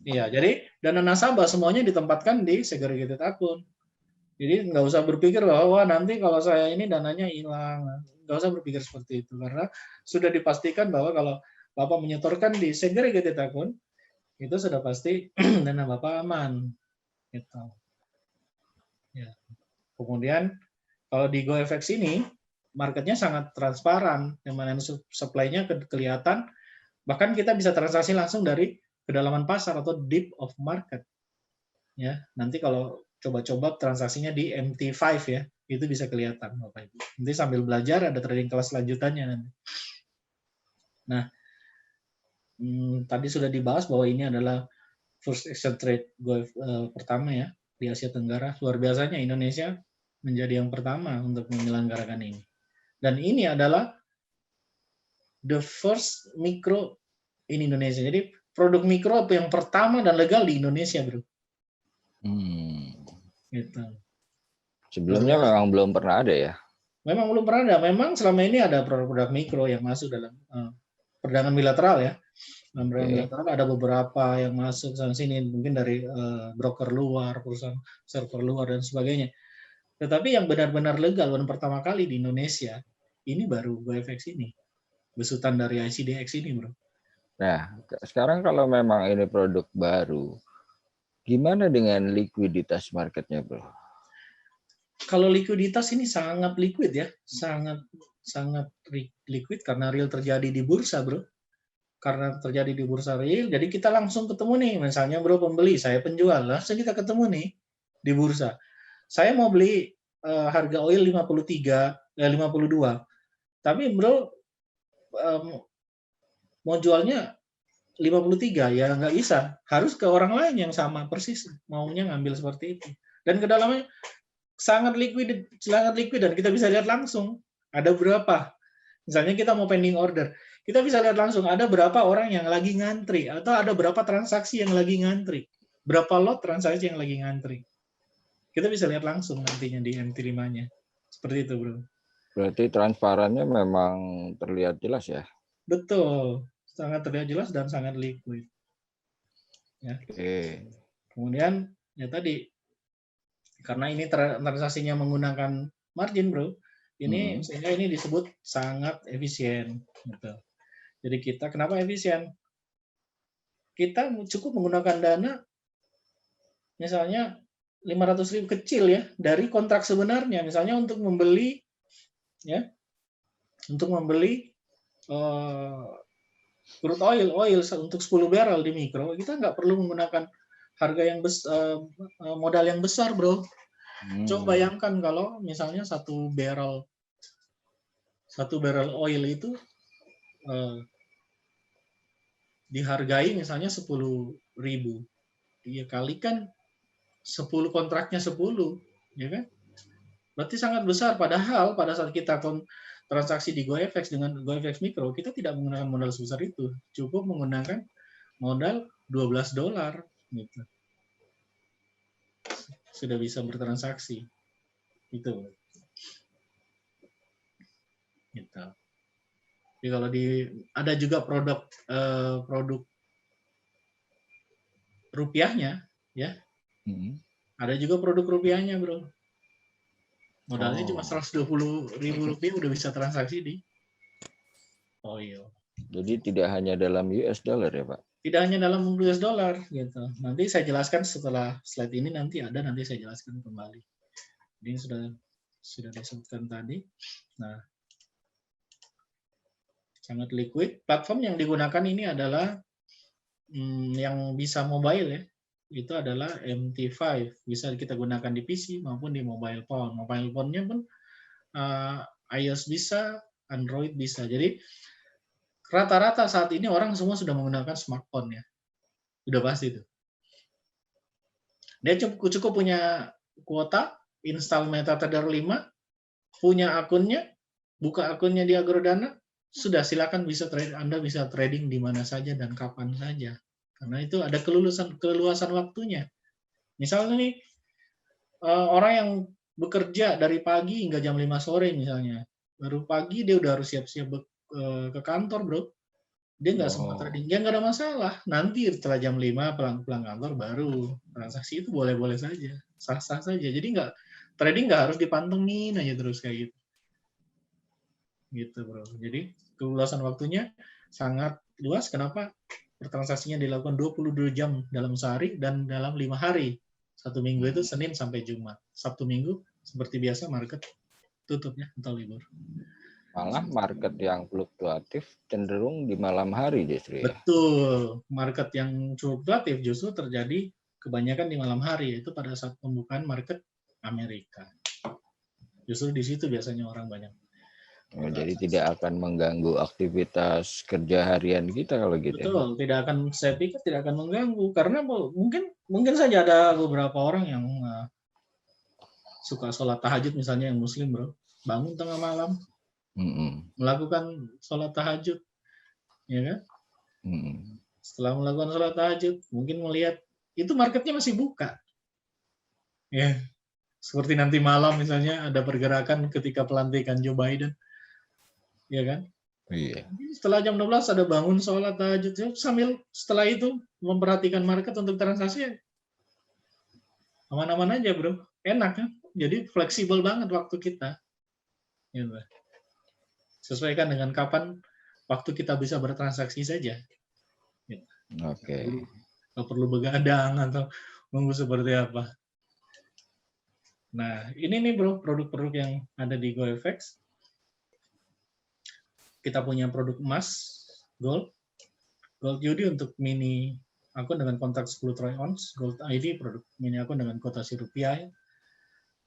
Iya, jadi dana nasabah semuanya ditempatkan di segregated akun. Jadi nggak usah berpikir bahwa nanti kalau saya ini dananya hilang. Nggak usah berpikir seperti itu, karena sudah dipastikan bahwa kalau Bapak menyetorkan di segregated akun, itu sudah pasti dana Bapak aman. Gitu. Ya. Kemudian kalau di GoFX ini, marketnya sangat transparan, yang mana supply-nya kelihatan, bahkan kita bisa transaksi langsung dari kedalaman pasar atau deep of market. Ya, nanti kalau coba-coba transaksinya di MT5 ya, itu bisa kelihatan Bapak Ibu. Nanti sambil belajar ada trading kelas lanjutannya nanti. Nah, tadi sudah dibahas bahwa ini adalah first exchange trade pertama ya di Asia Tenggara. Luar biasanya Indonesia menjadi yang pertama untuk menyelenggarakan ini. Dan ini adalah the first micro in Indonesia. Jadi produk mikro yang pertama dan legal di Indonesia, Bro. Gitu. Sebelumnya memang belum pernah ada ya? Memang belum pernah ada. Memang selama ini ada produk-produk mikro yang masuk dalam perdagangan bilateral ya. Dalam perdagangan bilateral ada beberapa yang masuk sana sini, mungkin dari broker luar, perusahaan server luar dan sebagainya. Tetapi yang benar-benar legal dan pertama kali di Indonesia ini baru GoFX ini, besutan dari ICDX ini, bro. Nah, sekarang kalau memang ini produk baru, gimana dengan likuiditas marketnya, bro? Kalau likuiditas ini sangat liquid ya, sangat liquid karena real terjadi di bursa, bro. Karena terjadi di bursa real, jadi kita langsung ketemu nih, misalnya bro pembeli, saya penjual, langsung kita ketemu nih di bursa. Saya mau beli harga oil 52, tapi bro mau jualnya 53, ya nggak bisa, harus ke orang lain yang sama persis maunya ngambil seperti itu. Dan kedalamannya sangat liquid dan kita bisa lihat langsung ada berapa. Misalnya kita mau pending order, kita bisa lihat langsung ada berapa orang yang lagi ngantri atau ada berapa transaksi yang lagi ngantri, berapa lot transaksi yang lagi ngantri. Kita bisa lihat langsung nantinya di MT5-nya. Seperti itu, bro. Berarti transparannya memang terlihat jelas ya? Betul, sangat terlihat jelas dan sangat liquid. Ya. Kemudian ya tadi, karena ini transaksinya menggunakan margin, bro, ini sehingga ini disebut sangat efisien. Gitu. Jadi kita kenapa efisien? Kita cukup menggunakan dana misalnya 500.000 kecil ya dari kontrak sebenarnya, misalnya untuk membeli ya, untuk membeli crude oil untuk 10 barrel di mikro, kita nggak perlu menggunakan harga yang modal yang besar, bro. Coba bayangkan kalau misalnya satu barrel oil itu dihargai misalnya 10.000, ya kalikan 10 kontraknya 10, ya kan? Berarti sangat besar. Padahal pada saat kita transaksi di GoFX dengan GoFX Mikro, kita tidak menggunakan modal sebesar itu. Cukup menggunakan modal $12 gitu. Sudah bisa bertransaksi. Itu. Gitu. Jadi kalau ada juga produk rupiahnya, ya. Ada juga produk rupiahnya, bro. Modalnya cuma 120.000 rupiah udah bisa transaksi di oil. Jadi tidak hanya dalam US dollar ya, Pak? Tidak hanya dalam US dollar gitu. Nanti saya jelaskan setelah slide ini, nanti saya jelaskan kembali. Ini sudah disebutkan tadi. Nah, sangat liquid. Platform yang digunakan ini adalah yang bisa mobile ya. Itu adalah MT5. Bisa kita gunakan di PC maupun di mobile phone. Mobile phone-nya pun iOS bisa, Android bisa. Jadi rata-rata saat ini orang semua sudah menggunakan smartphone ya. Udah pasti itu. Dia cukup punya kuota, install MetaTrader 5, punya akunnya, buka akunnya di Agrodana, sudah silakan Anda bisa trading di mana saja dan kapan saja. Karena itu ada keluasan waktunya. Misalnya nih, orang yang bekerja dari pagi hingga jam 5 sore misalnya. Baru pagi dia udah harus siap-siap ke kantor, bro. Dia nggak sempat trading, dia nggak ada masalah. Nanti setelah jam 5 pulang kantor baru transaksi itu boleh-boleh saja, sah-sah saja. Jadi trading nggak harus dipantengin aja terus kayak gitu. Gitu, bro. Jadi keluasan waktunya sangat luas. Kenapa? Transaksinya dilakukan 22 jam dalam sehari dan dalam 5 hari. Satu minggu itu Senin sampai Jumat. Sabtu Minggu seperti biasa market tutupnya atau libur. Malah market yang fluktuatif cenderung di malam hari justru ya. Betul. Market yang fluktuatif justru terjadi kebanyakan di malam hari, yaitu pada saat pembukaan market Amerika. Justru di situ biasanya orang banyak. Jadi tidak akan mengganggu aktivitas kerja harian kita kalau gitu. Betul, saya pikir tidak akan mengganggu karena mungkin saja ada beberapa orang yang suka sholat tahajud misalnya, yang muslim, bro, bangun tengah malam melakukan sholat tahajud, ya kan? Setelah melakukan sholat tahajud mungkin melihat itu marketnya masih buka, Ya, seperti nanti malam misalnya ada pergerakan ketika pelantikan Joe Biden, ya kan? Iya. Setelah jam 12 ada bangun sholat tahajud, sambil setelah itu memperhatikan market untuk transaksi, aman-aman aja bro, enak kan? Jadi fleksibel banget waktu kita, gitu. Sesuaikan dengan kapan waktu kita bisa bertransaksi saja. Gitu. Oke. Nggak perlu begadang atau nunggu seperti apa. Nah, ini nih bro, produk-produk yang ada di GoFX. Kita punya produk emas, gold Judi untuk mini akun dengan kontrak 10 troy ounce, Gold ID produk mini akun dengan kuotasi rupiah.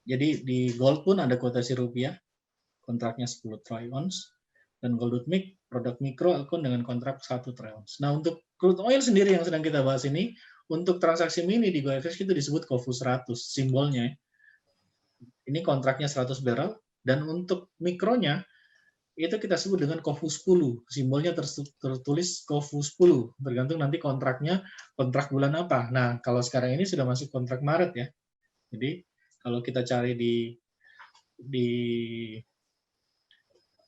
Jadi di gold pun ada kuotasi rupiah, kontraknya 10 troy ounce, dan Gold Mic produk mikro akun dengan kontrak 1 troy ounce. Nah untuk crude oil sendiri yang sedang kita bahas ini, untuk transaksi mini di GoFX itu disebut KOFU 100, simbolnya. Ini kontraknya 100 barrel, dan untuk mikronya itu kita sebut dengan KOFU 10. Simbolnya tertulis KOFU 10. Tergantung nanti kontraknya, kontrak bulan apa. Nah, kalau sekarang ini sudah masuk kontrak Maret ya. Jadi, kalau kita cari di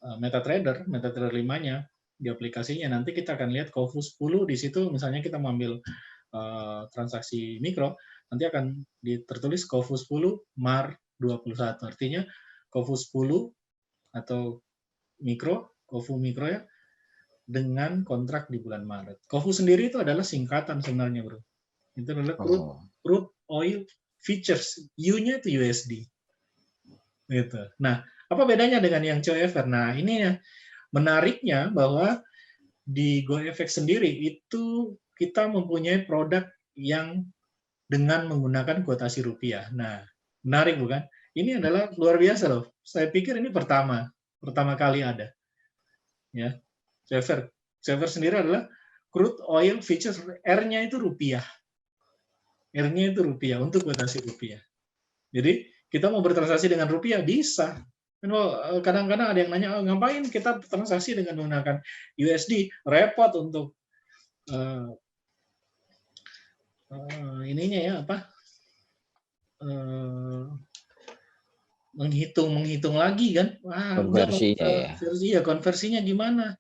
MetaTrader 5-nya, di aplikasinya, nanti kita akan lihat KOFU 10 di situ, misalnya kita mengambil transaksi mikro, nanti akan tertulis KOFU 10 MAR 21. Artinya KOFU 10 atau KOFU mikro ya, dengan kontrak di bulan Maret. KOFU sendiri itu adalah singkatan sebenarnya, bro. Itu adalah crude oil futures. U-nya itu USD. Gitu. Nah, apa bedanya dengan yang COFR? Nah, ini ya menariknya bahwa di GoFX sendiri itu kita mempunyai produk yang dengan menggunakan kuotasi rupiah. Nah, menarik bukan? Ini adalah luar biasa loh. Saya pikir ini pertama kali ada. Ya, COFR sendiri adalah crude oil futures, R-nya itu rupiah. R-nya itu rupiah untuk kuotasi rupiah. Jadi kita mau bertransaksi dengan rupiah bisa. Kadang-kadang ada yang nanya, oh, ngapain kita transaksi dengan menggunakan USD? Repot untuk ininya ya apa? Menghitung lagi kan? Wah, Konversinya ya. Konversinya gimana?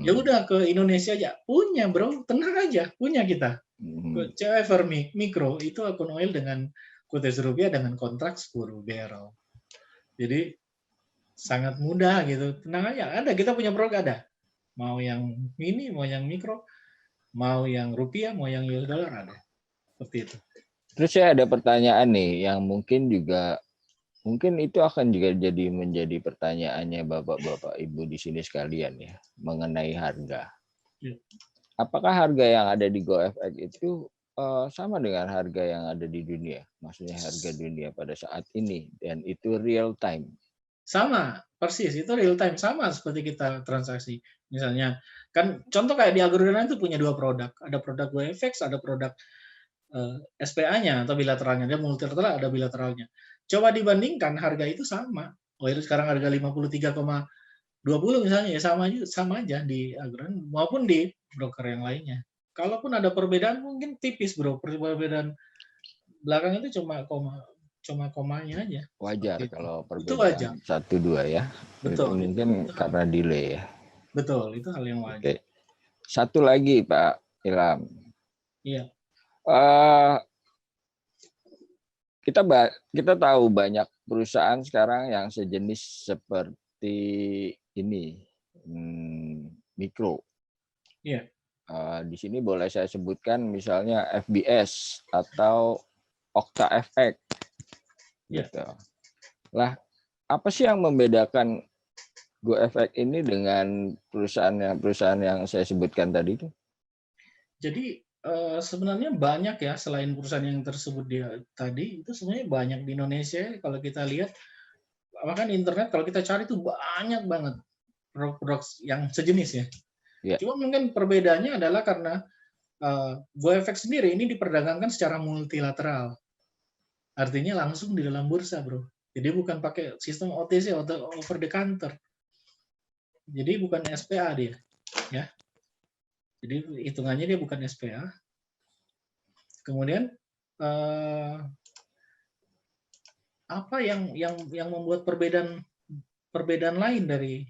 Ya udah ke Indonesia aja. Punya bro, tenang aja, punya kita. COFR mikro itu akun oil dengan kuotasi rupiah dengan kontrak 10 barrel. Jadi sangat mudah gitu. Tenang aja, ada kita punya produk ada. Mau yang mini, mau yang mikro, mau yang rupiah, mau yang US dollar ada. Seperti itu. Terus saya ada pertanyaan nih yang mungkin itu akan juga menjadi pertanyaannya Bapak-bapak Ibu di sini sekalian ya, mengenai harga. Ya. Apakah harga yang ada di GoFX itu sama dengan harga yang ada di dunia? Maksudnya harga dunia pada saat ini, dan itu real time? Sama, persis. Itu real time, sama seperti kita transaksi. Misalnya, kan contoh kayak di Agrodana itu punya 2 produk. Ada produk GoFX, ada produk SPA-nya atau bilateralnya. Dia multilateral, ada bilateralnya. Coba dibandingkan, harga itu sama. Oh, itu sekarang harga 53,20 misalnya, ya sama aja di Agrodana maupun di broker yang lainnya. Kalaupun ada perbedaan mungkin tipis, bro. Perbedaan belakang itu cuma komanya aja. Wajar kalau itu wajar. 1-2 ya. Betul. Itu mungkin karena delay ya. Betul, itu hal yang wajar. Oke. Satu lagi Pak Ilham. Iya. Kita tahu banyak perusahaan sekarang yang sejenis seperti ini, mikro. Iya. Di sini boleh saya sebutkan misalnya FBS atau OktaFX. Gitu. Lah, apa sih yang membedakan GoFX ini dengan perusahaan yang saya sebutkan tadi itu? Jadi sebenarnya banyak ya, selain perusahaan yang tersebut tadi, itu sebenarnya banyak di Indonesia. Kalau kita lihat, bahkan internet kalau kita cari itu banyak banget produk-produk yang sejenis ya. Yeah. Cuma mungkin perbedaannya adalah karena GoFX sendiri ini diperdagangkan secara multilateral. Artinya langsung di dalam bursa, bro. Jadi bukan pakai sistem OTC atau over the counter. Jadi bukan SPA dia, ya. Jadi hitungannya dia bukan SPA. Kemudian apa yang membuat perbedaan lain dari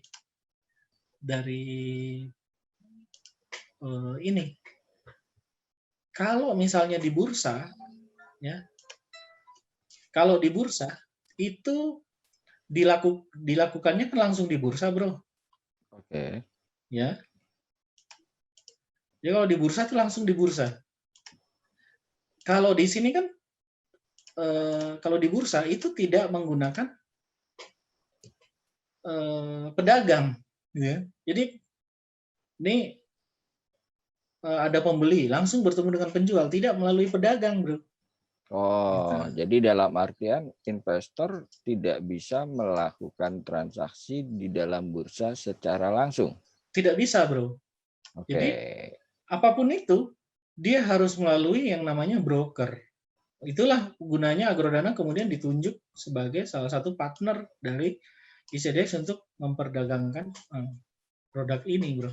ini. Kalau misalnya di bursa, ya, kalau di bursa itu dilakukannya kan langsung di bursa, bro. Oke. Ya, jadi kalau di bursa itu langsung di bursa. Kalau di sini kan, kalau di bursa itu tidak menggunakan pedagang, ya. Jadi ini ada pembeli langsung bertemu dengan penjual, tidak melalui pedagang, bro. Oh, Gitu. jadi dalam artian investor tidak bisa melakukan transaksi di dalam bursa secara langsung. Tidak bisa, bro. Oke. Jadi apapun itu dia harus melalui yang namanya broker. Itulah gunanya Agrodana kemudian ditunjuk sebagai salah satu partner dari ICDX untuk memperdagangkan produk ini, bro.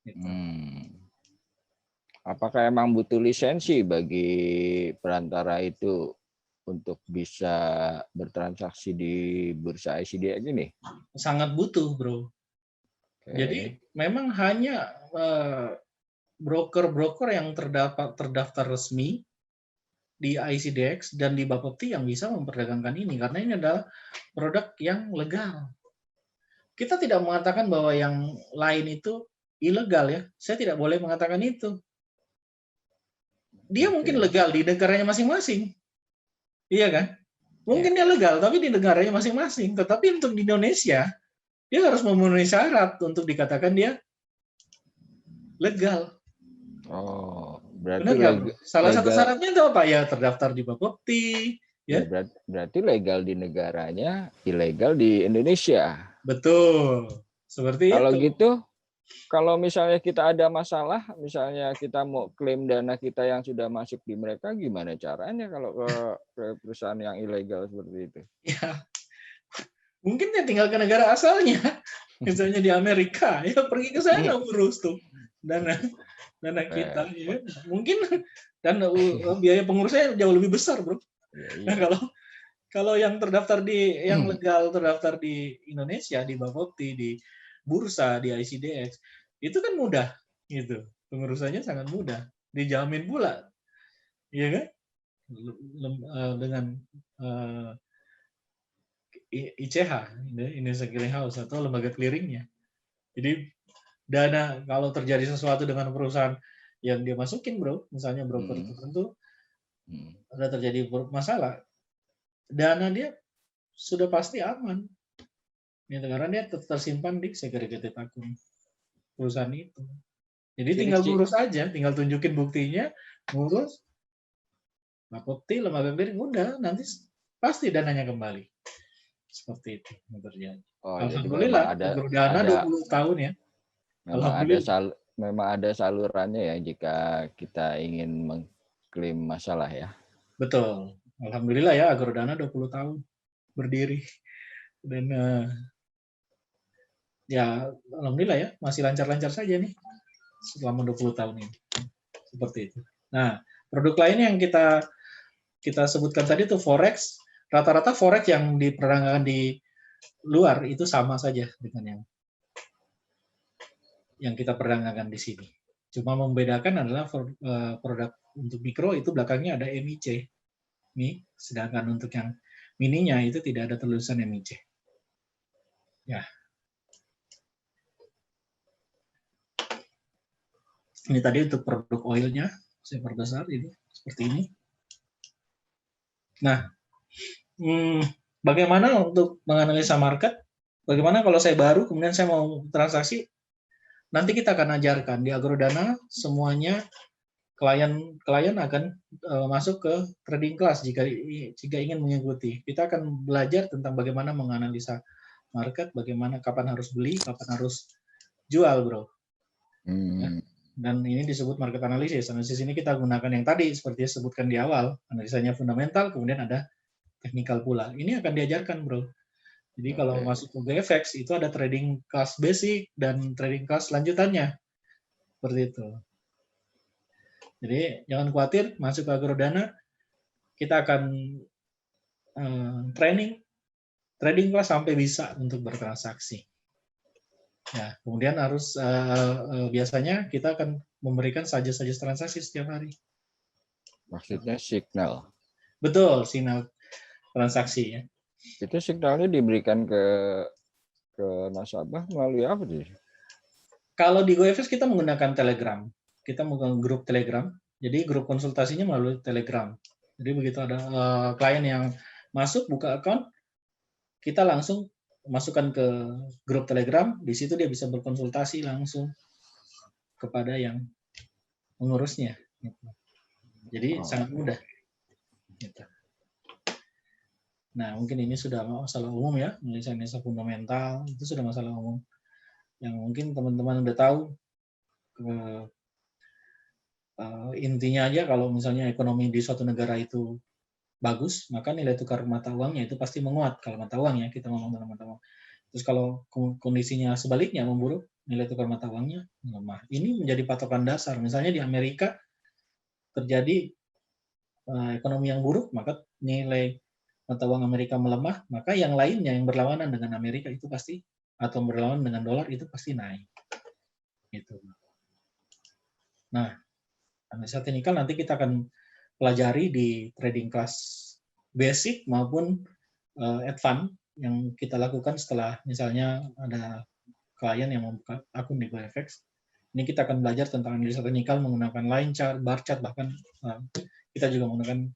Gitu. Apakah emang butuh lisensi bagi perantara itu untuk bisa bertransaksi di bursa ICDX ini? Sangat butuh, bro. Oke. Jadi memang hanya broker-broker yang terdaftar resmi di ICDX dan di Bapepti yang bisa memperdagangkan ini, karena ini adalah produk yang legal. Kita tidak mengatakan bahwa yang lain itu ilegal, ya. Saya tidak boleh mengatakan itu. Dia mungkin legal di negaranya masing-masing. Iya kan? Mungkin dia legal, tapi di negaranya masing-masing. Tetapi untuk di Indonesia, dia harus memenuhi syarat untuk dikatakan dia legal. Oh, berarti Benar nggak, bro? Salah satu legal. syaratnya itu apa? Ya terdaftar di Bapepti. Ya, berarti legal di negaranya, ilegal di Indonesia. Betul. Seperti Kalau itu. gitu, kalau misalnya kita ada masalah, misalnya kita mau klaim dana kita yang sudah masuk di mereka, gimana caranya kalau ke perusahaan yang ilegal seperti itu? Ya, mungkin ya tinggal ke negara asalnya. Misalnya di Amerika, ya pergi ke sana urus tuh dana kita. Ya. Mungkin dan biaya pengurusnya jauh lebih besar, bro. Nah, kalau yang terdaftar yang legal terdaftar di Indonesia, di Bapepti, di bursa, di ICDX, itu kan mudah, gitu. Pengurusannya sangat mudah, dijamin pula, iya kan? Dengan ICH, Indonesia Clearing House atau lembaga clearingnya. Jadi dana kalau terjadi sesuatu dengan perusahaan yang dia masukin, bro, misalnya broker tertentu, ada terjadi masalah, dana dia sudah pasti aman. Ya, karena dia tersimpan di segregated account perusahaan itu. Jadi tinggal ngurus aja, tinggal tunjukin buktinya, ngurus, Bapepti, lembaga clearing, udah, nanti pasti dananya kembali. Seperti itu yang terjadi. Oh, Alhamdulillah, Agrodana 20 tahun ya. Memang ada salurannya ya jika kita ingin mengklaim masalah ya. Betul. Alhamdulillah ya, Agrodana 20 tahun berdiri. Dan ya alhamdulillah ya, masih lancar-lancar saja nih selama 20 tahun ini. Seperti itu. Nah, produk lain yang kita sebutkan tadi itu forex. Rata-rata forex yang diperdagangkan di luar itu sama saja dengan yang kita perdagangkan di sini. Cuma membedakan adalah produk untuk mikro itu belakangnya ada MIC. Nih, sedangkan untuk yang mininya itu tidak ada tulisan MIC. Ya. Ini tadi untuk produk oilnya, saya perbesar ini seperti ini. Nah, bagaimana untuk menganalisa market? Bagaimana kalau saya baru, kemudian saya mau transaksi? Nanti kita akan ajarkan di Agrodana semuanya klien akan masuk ke trading class jika ingin mengikuti. Kita akan belajar tentang bagaimana menganalisa market, bagaimana kapan harus beli, kapan harus jual, bro. Ya. Dan ini disebut market analysis. Analisis ini kita gunakan yang tadi seperti disebutkan di awal, analisanya fundamental, kemudian ada teknikal pula. Ini akan diajarkan, bro. Jadi kalau masuk ke GFX itu ada trading class basic dan trading class lanjutannya. Seperti itu. Jadi jangan khawatir, masuk ke Agrodana, kita akan trading kelas sampai bisa untuk bertransaksi. Ya, kemudian harus biasanya kita akan memberikan saja-saja transaksi setiap hari. Maksudnya signal. Betul, sinyal transaksi ya. Itu signalnya diberikan ke nasabah melalui apa sih? Kalau di GoFX kita menggunakan Telegram. Kita menggunakan grup Telegram. Jadi grup konsultasinya melalui Telegram. Jadi begitu ada klien yang masuk buka account, kita langsung masukkan ke grup Telegram. Di situ dia bisa berkonsultasi langsung kepada yang mengurusnya. Jadi sangat mudah. Nah, mungkin ini sudah masalah umum ya, analisa fundamental itu sudah masalah umum yang mungkin teman-teman udah tahu. Intinya aja kalau misalnya ekonomi di suatu negara itu bagus, maka nilai tukar mata uangnya itu pasti menguat. Kalau mata uang ya, kita ngomong tentang mata uang. Terus kalau kondisinya sebaliknya memburuk, nilai tukar mata uangnya melemah. Ini menjadi patokan dasar. Misalnya di Amerika terjadi ekonomi yang buruk, maka nilai mata uang Amerika melemah, maka yang lainnya yang berlawanan dengan Amerika itu pasti, atau berlawanan dengan dolar itu pasti naik. Gitu. Nah, analisa teknikal nanti kita akan pelajari di trading class basic maupun advance yang kita lakukan setelah misalnya ada klien yang membuka akun di GoFX. Ini kita akan belajar tentang analisa teknikal menggunakan line chart, bar chart, bahkan kita juga menggunakan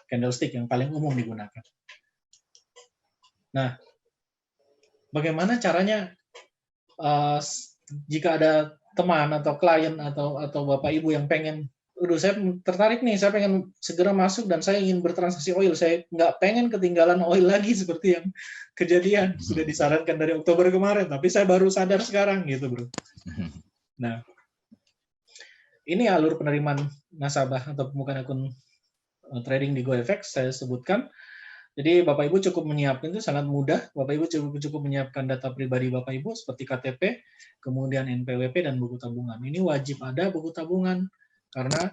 candlestick yang paling umum digunakan. Nah, bagaimana caranya jika ada teman atau klien atau Bapak Ibu yang pengen, saya tertarik nih, saya pengen segera masuk dan saya ingin bertransaksi oil, saya nggak pengen ketinggalan oil lagi seperti yang kejadian, sudah disarankan dari Oktober kemarin, tapi saya baru sadar sekarang gitu bro. Nah, ini alur penerimaan nasabah atau pembukaan akun trading di GoFX saya sebutkan. Jadi Bapak Ibu cukup menyiapkan, itu sangat mudah. Bapak Ibu cukup menyiapkan data pribadi Bapak Ibu seperti KTP, kemudian NPWP dan buku tabungan. Ini wajib ada buku tabungan karena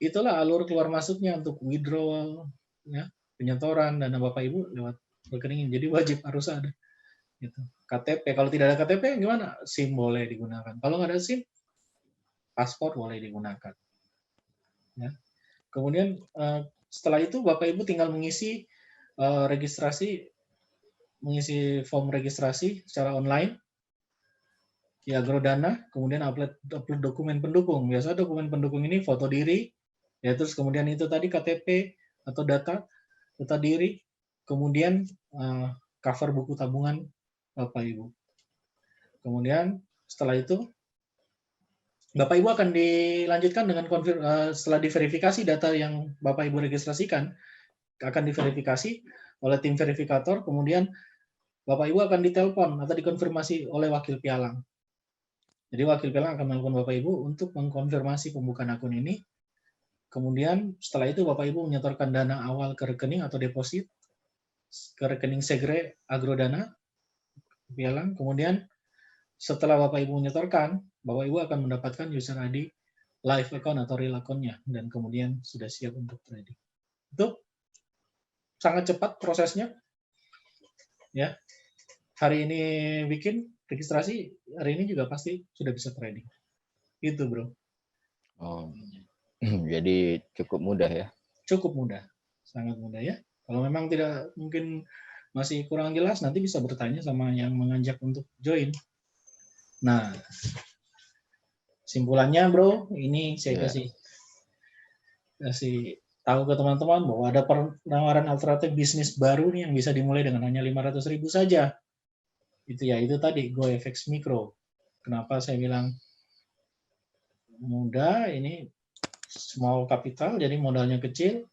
itulah alur keluar masuknya untuk withdrawal, ya, penyetoran dana Bapak Ibu lewat rekening. Jadi wajib harus ada. Gitu. KTP, kalau tidak ada KTP gimana? SIM boleh digunakan. Kalau nggak ada SIM, paspor boleh digunakan. Ya. Kemudian setelah itu Bapak Ibu tinggal mengisi form registrasi secara online di Agrodana, kemudian upload dokumen pendukung. Biasa dokumen pendukung ini foto diri, ya terus kemudian itu tadi KTP atau data diri, kemudian cover buku tabungan Bapak Ibu. Kemudian setelah itu Bapak Ibu akan dilanjutkan dengan setelah diverifikasi data yang Bapak Ibu registrasikan, akan diverifikasi oleh tim verifikator, kemudian Bapak Ibu akan ditelepon atau dikonfirmasi oleh wakil pialang. Jadi wakil pialang akan menelpon Bapak Ibu untuk mengkonfirmasi pembukaan akun ini. Kemudian setelah itu Bapak Ibu menyetorkan dana awal ke rekening atau deposit ke rekening Segre Agrodana pialang. Kemudian setelah Bapak Ibu menyetorkan, Bapak Ibu akan mendapatkan user ID live account atau real account-nya dan kemudian sudah siap untuk trading. Itu sangat cepat prosesnya. Ya. Hari ini bikin registrasi, hari ini juga pasti sudah bisa trading. Itu, Bro. Oh. Jadi cukup mudah ya. Cukup mudah. Sangat mudah ya. Kalau memang tidak mungkin masih kurang jelas, nanti bisa bertanya sama yang mengajak untuk join. Nah, simpulannya Bro, ini saya kasih tahu ke teman-teman bahwa ada penawaran alternatif bisnis baru nih yang bisa dimulai dengan hanya 500.000 saja. Itu tadi GoFX Micro. Kenapa saya bilang mudah? Ini small capital, jadi modalnya kecil,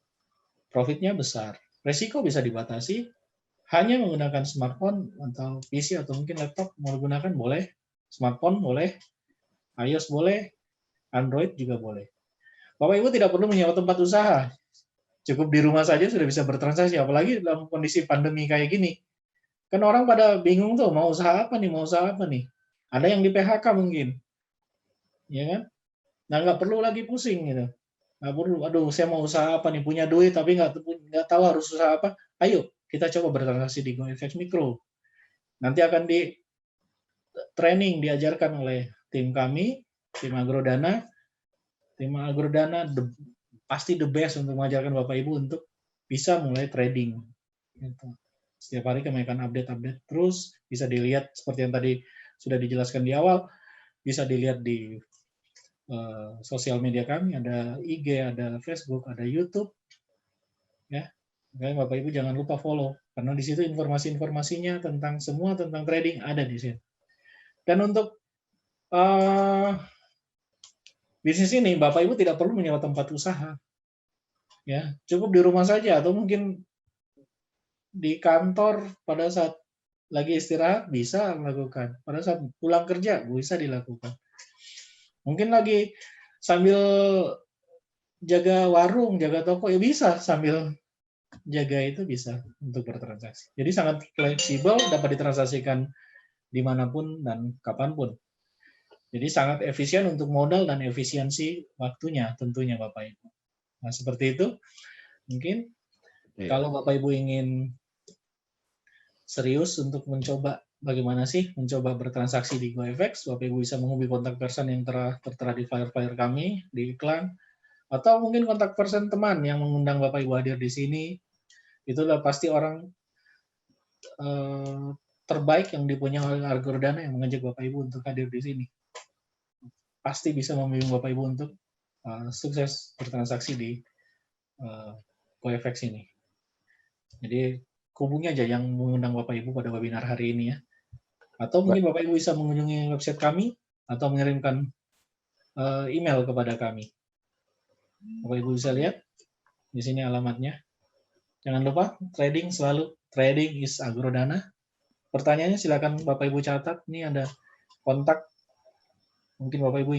profitnya besar. Resiko bisa dibatasi, hanya menggunakan smartphone atau PC atau mungkin laptop mau gunakan boleh, smartphone boleh, iOS boleh, Android juga boleh. Bapak Ibu tidak perlu menyewa tempat usaha, cukup di rumah saja sudah bisa bertransaksi, apalagi dalam kondisi pandemi kayak gini. Kan orang pada bingung tuh, mau usaha apa nih? Ada yang di PHK mungkin, ya kan? Nah, nggak perlu lagi pusing gitu. Nggak perlu, aduh saya mau usaha apa nih, punya duit tapi nggak tahu harus usaha apa. Ayo kita coba bertransaksi di GoFX Mikro. Nanti akan di training diajarkan oleh tim kami, tim Agrodana. Tim Agrodana pasti the best untuk mengajarkan Bapak Ibu untuk bisa mulai trading. Gitu. Setiap hari kami akan update terus, bisa dilihat seperti yang tadi sudah dijelaskan di awal, bisa dilihat di sosial media kami, ada IG, ada Facebook, ada YouTube. Ya, makanya Bapak Ibu jangan lupa follow, karena di situ informasi-informasinya tentang semua tentang trading ada di situ. Dan untuk bisnis ini, Bapak Ibu tidak perlu menyewa tempat usaha. Ya, cukup di rumah saja atau mungkin di kantor pada saat lagi istirahat bisa melakukan. Pada saat pulang kerja bisa dilakukan. Mungkin lagi sambil jaga warung, jaga toko ya bisa, sambil jaga itu bisa untuk bertransaksi. Jadi sangat fleksibel, dapat ditransaksikan dimanapun dan kapanpun. Jadi sangat efisien untuk modal dan efisiensi waktunya tentunya Bapak Ibu. Nah seperti itu mungkin kalau Bapak Ibu ingin serius untuk mencoba bagaimana sih mencoba bertransaksi di GoFX, Bapak Ibu bisa menghubungi kontak person yang tertera di flyer-flyer kami di iklan, atau mungkin kontak person teman yang mengundang Bapak Ibu hadir di sini. Itulah pasti orang terbaik yang dipunya oleh Agrodana yang mengajak Bapak Ibu untuk hadir di sini. Pasti bisa membimbing Bapak Ibu untuk sukses bertransaksi di GoFX ini. Jadi hubungi aja yang mengundang Bapak Ibu pada webinar hari ini ya. Atau mungkin Bapak Ibu bisa mengunjungi website kami atau mengirimkan email kepada kami. Bapak Ibu bisa lihat di sini alamatnya. Jangan lupa trading selalu trading is Agrodana. Pertanyaannya silakan Bapak Ibu catat. Ini ada kontak. Mungkin Bapak Ibu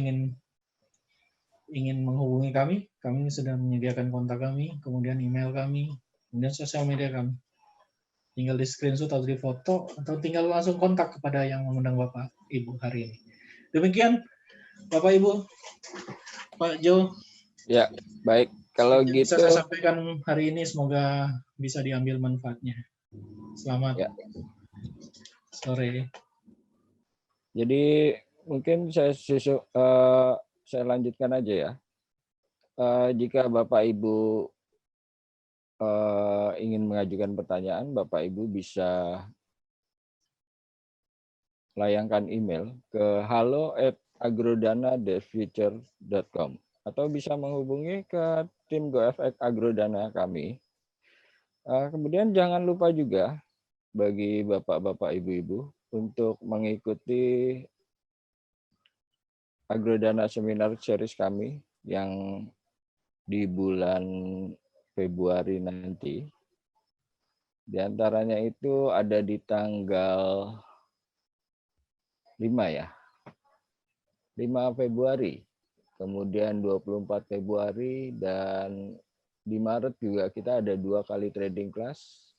ingin menghubungi kami sudah menyediakan kontak kami, kemudian email kami, kemudian sosial media kami. Tinggal di screenshot atau di foto, atau tinggal langsung kontak kepada yang mengundang Bapak Ibu hari ini. Demikian Bapak Ibu, Pak Jo. Ya, baik. Kalau gitu bisa saya sampaikan hari ini, semoga bisa diambil manfaatnya. Selamat sore. Jadi mungkin saya lanjutkan aja ya. Jika Bapak Ibu ingin mengajukan pertanyaan, Bapak Ibu bisa layangkan email ke halo@agrodana-future.com atau bisa menghubungi ke tim GoFX Agrodana kami. Kemudian jangan lupa juga bagi Bapak-Bapak Ibu-Ibu untuk mengikuti Agrodana Seminar Series kami yang di bulan Februari nanti. Di antaranya itu ada di tanggal 5 ya. 5 Februari, kemudian 24 Februari, dan di Maret juga kita ada 2 kali trading class.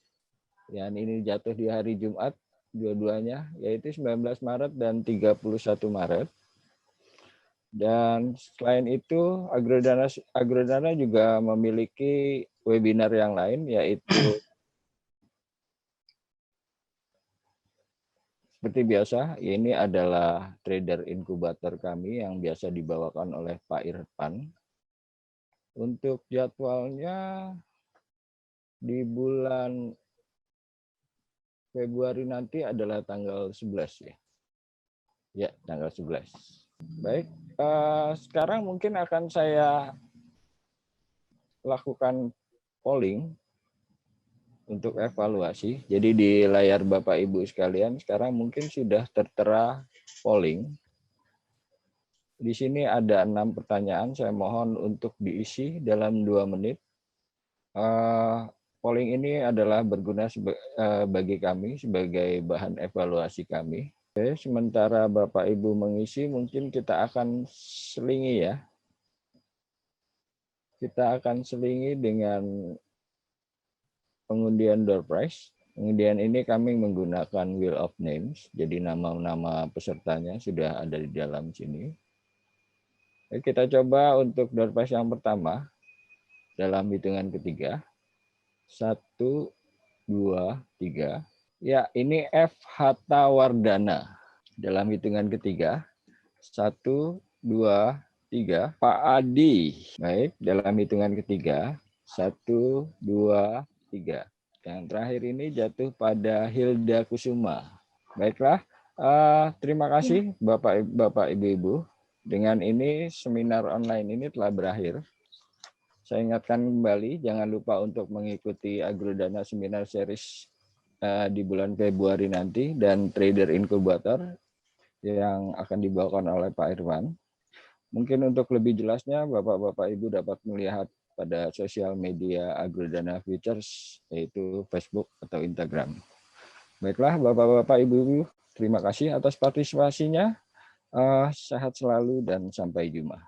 Yang ini jatuh di hari Jumat, dua-duanya, yaitu 19 Maret dan 31 Maret. Dan selain itu, Agrodana juga memiliki webinar yang lain, yaitu seperti biasa, ini adalah trader inkubator kami yang biasa dibawakan oleh Pak Irfan. Untuk jadwalnya di bulan Februari nanti adalah tanggal 11 ya. Ya, tanggal 11. Baik, sekarang mungkin akan saya lakukan polling untuk evaluasi. Jadi di layar Bapak Ibu sekalian sekarang mungkin sudah tertera polling. Di sini ada 6 pertanyaan, saya mohon untuk diisi dalam 2 menit. Polling ini adalah berguna bagi kami sebagai bahan evaluasi kami. Oke, sementara Bapak Ibu mengisi, mungkin kita akan selingi ya. Kita akan selingi dengan pengundian door prize. Pengundian ini kami menggunakan wheel of names, jadi nama-nama pesertanya sudah ada di dalam sini. Kita coba untuk door prize yang pertama dalam hitungan ketiga. 1, 2, 3. Ya, ini F. Hatta Wardana. Dalam hitungan ketiga. 1, 2, 3. Pak Adi. Baik, dalam hitungan ketiga. 1, 2, 3. Yang terakhir ini jatuh pada Hilda Kusuma. Baiklah, terima kasih Bapak Ibu-Ibu. Dengan ini seminar online ini telah berakhir. Saya ingatkan kembali, jangan lupa untuk mengikuti Agrodana Seminar Series di bulan Februari nanti dan Trader Incubator yang akan dibawakan oleh Pak Irwan. Mungkin untuk lebih jelasnya, Bapak-Bapak Ibu dapat melihat pada sosial media Agrodana Futures, yaitu Facebook atau Instagram. Baiklah, Bapak-Bapak Ibu, terima kasih atas partisipasinya. Sehat selalu dan sampai jumpa.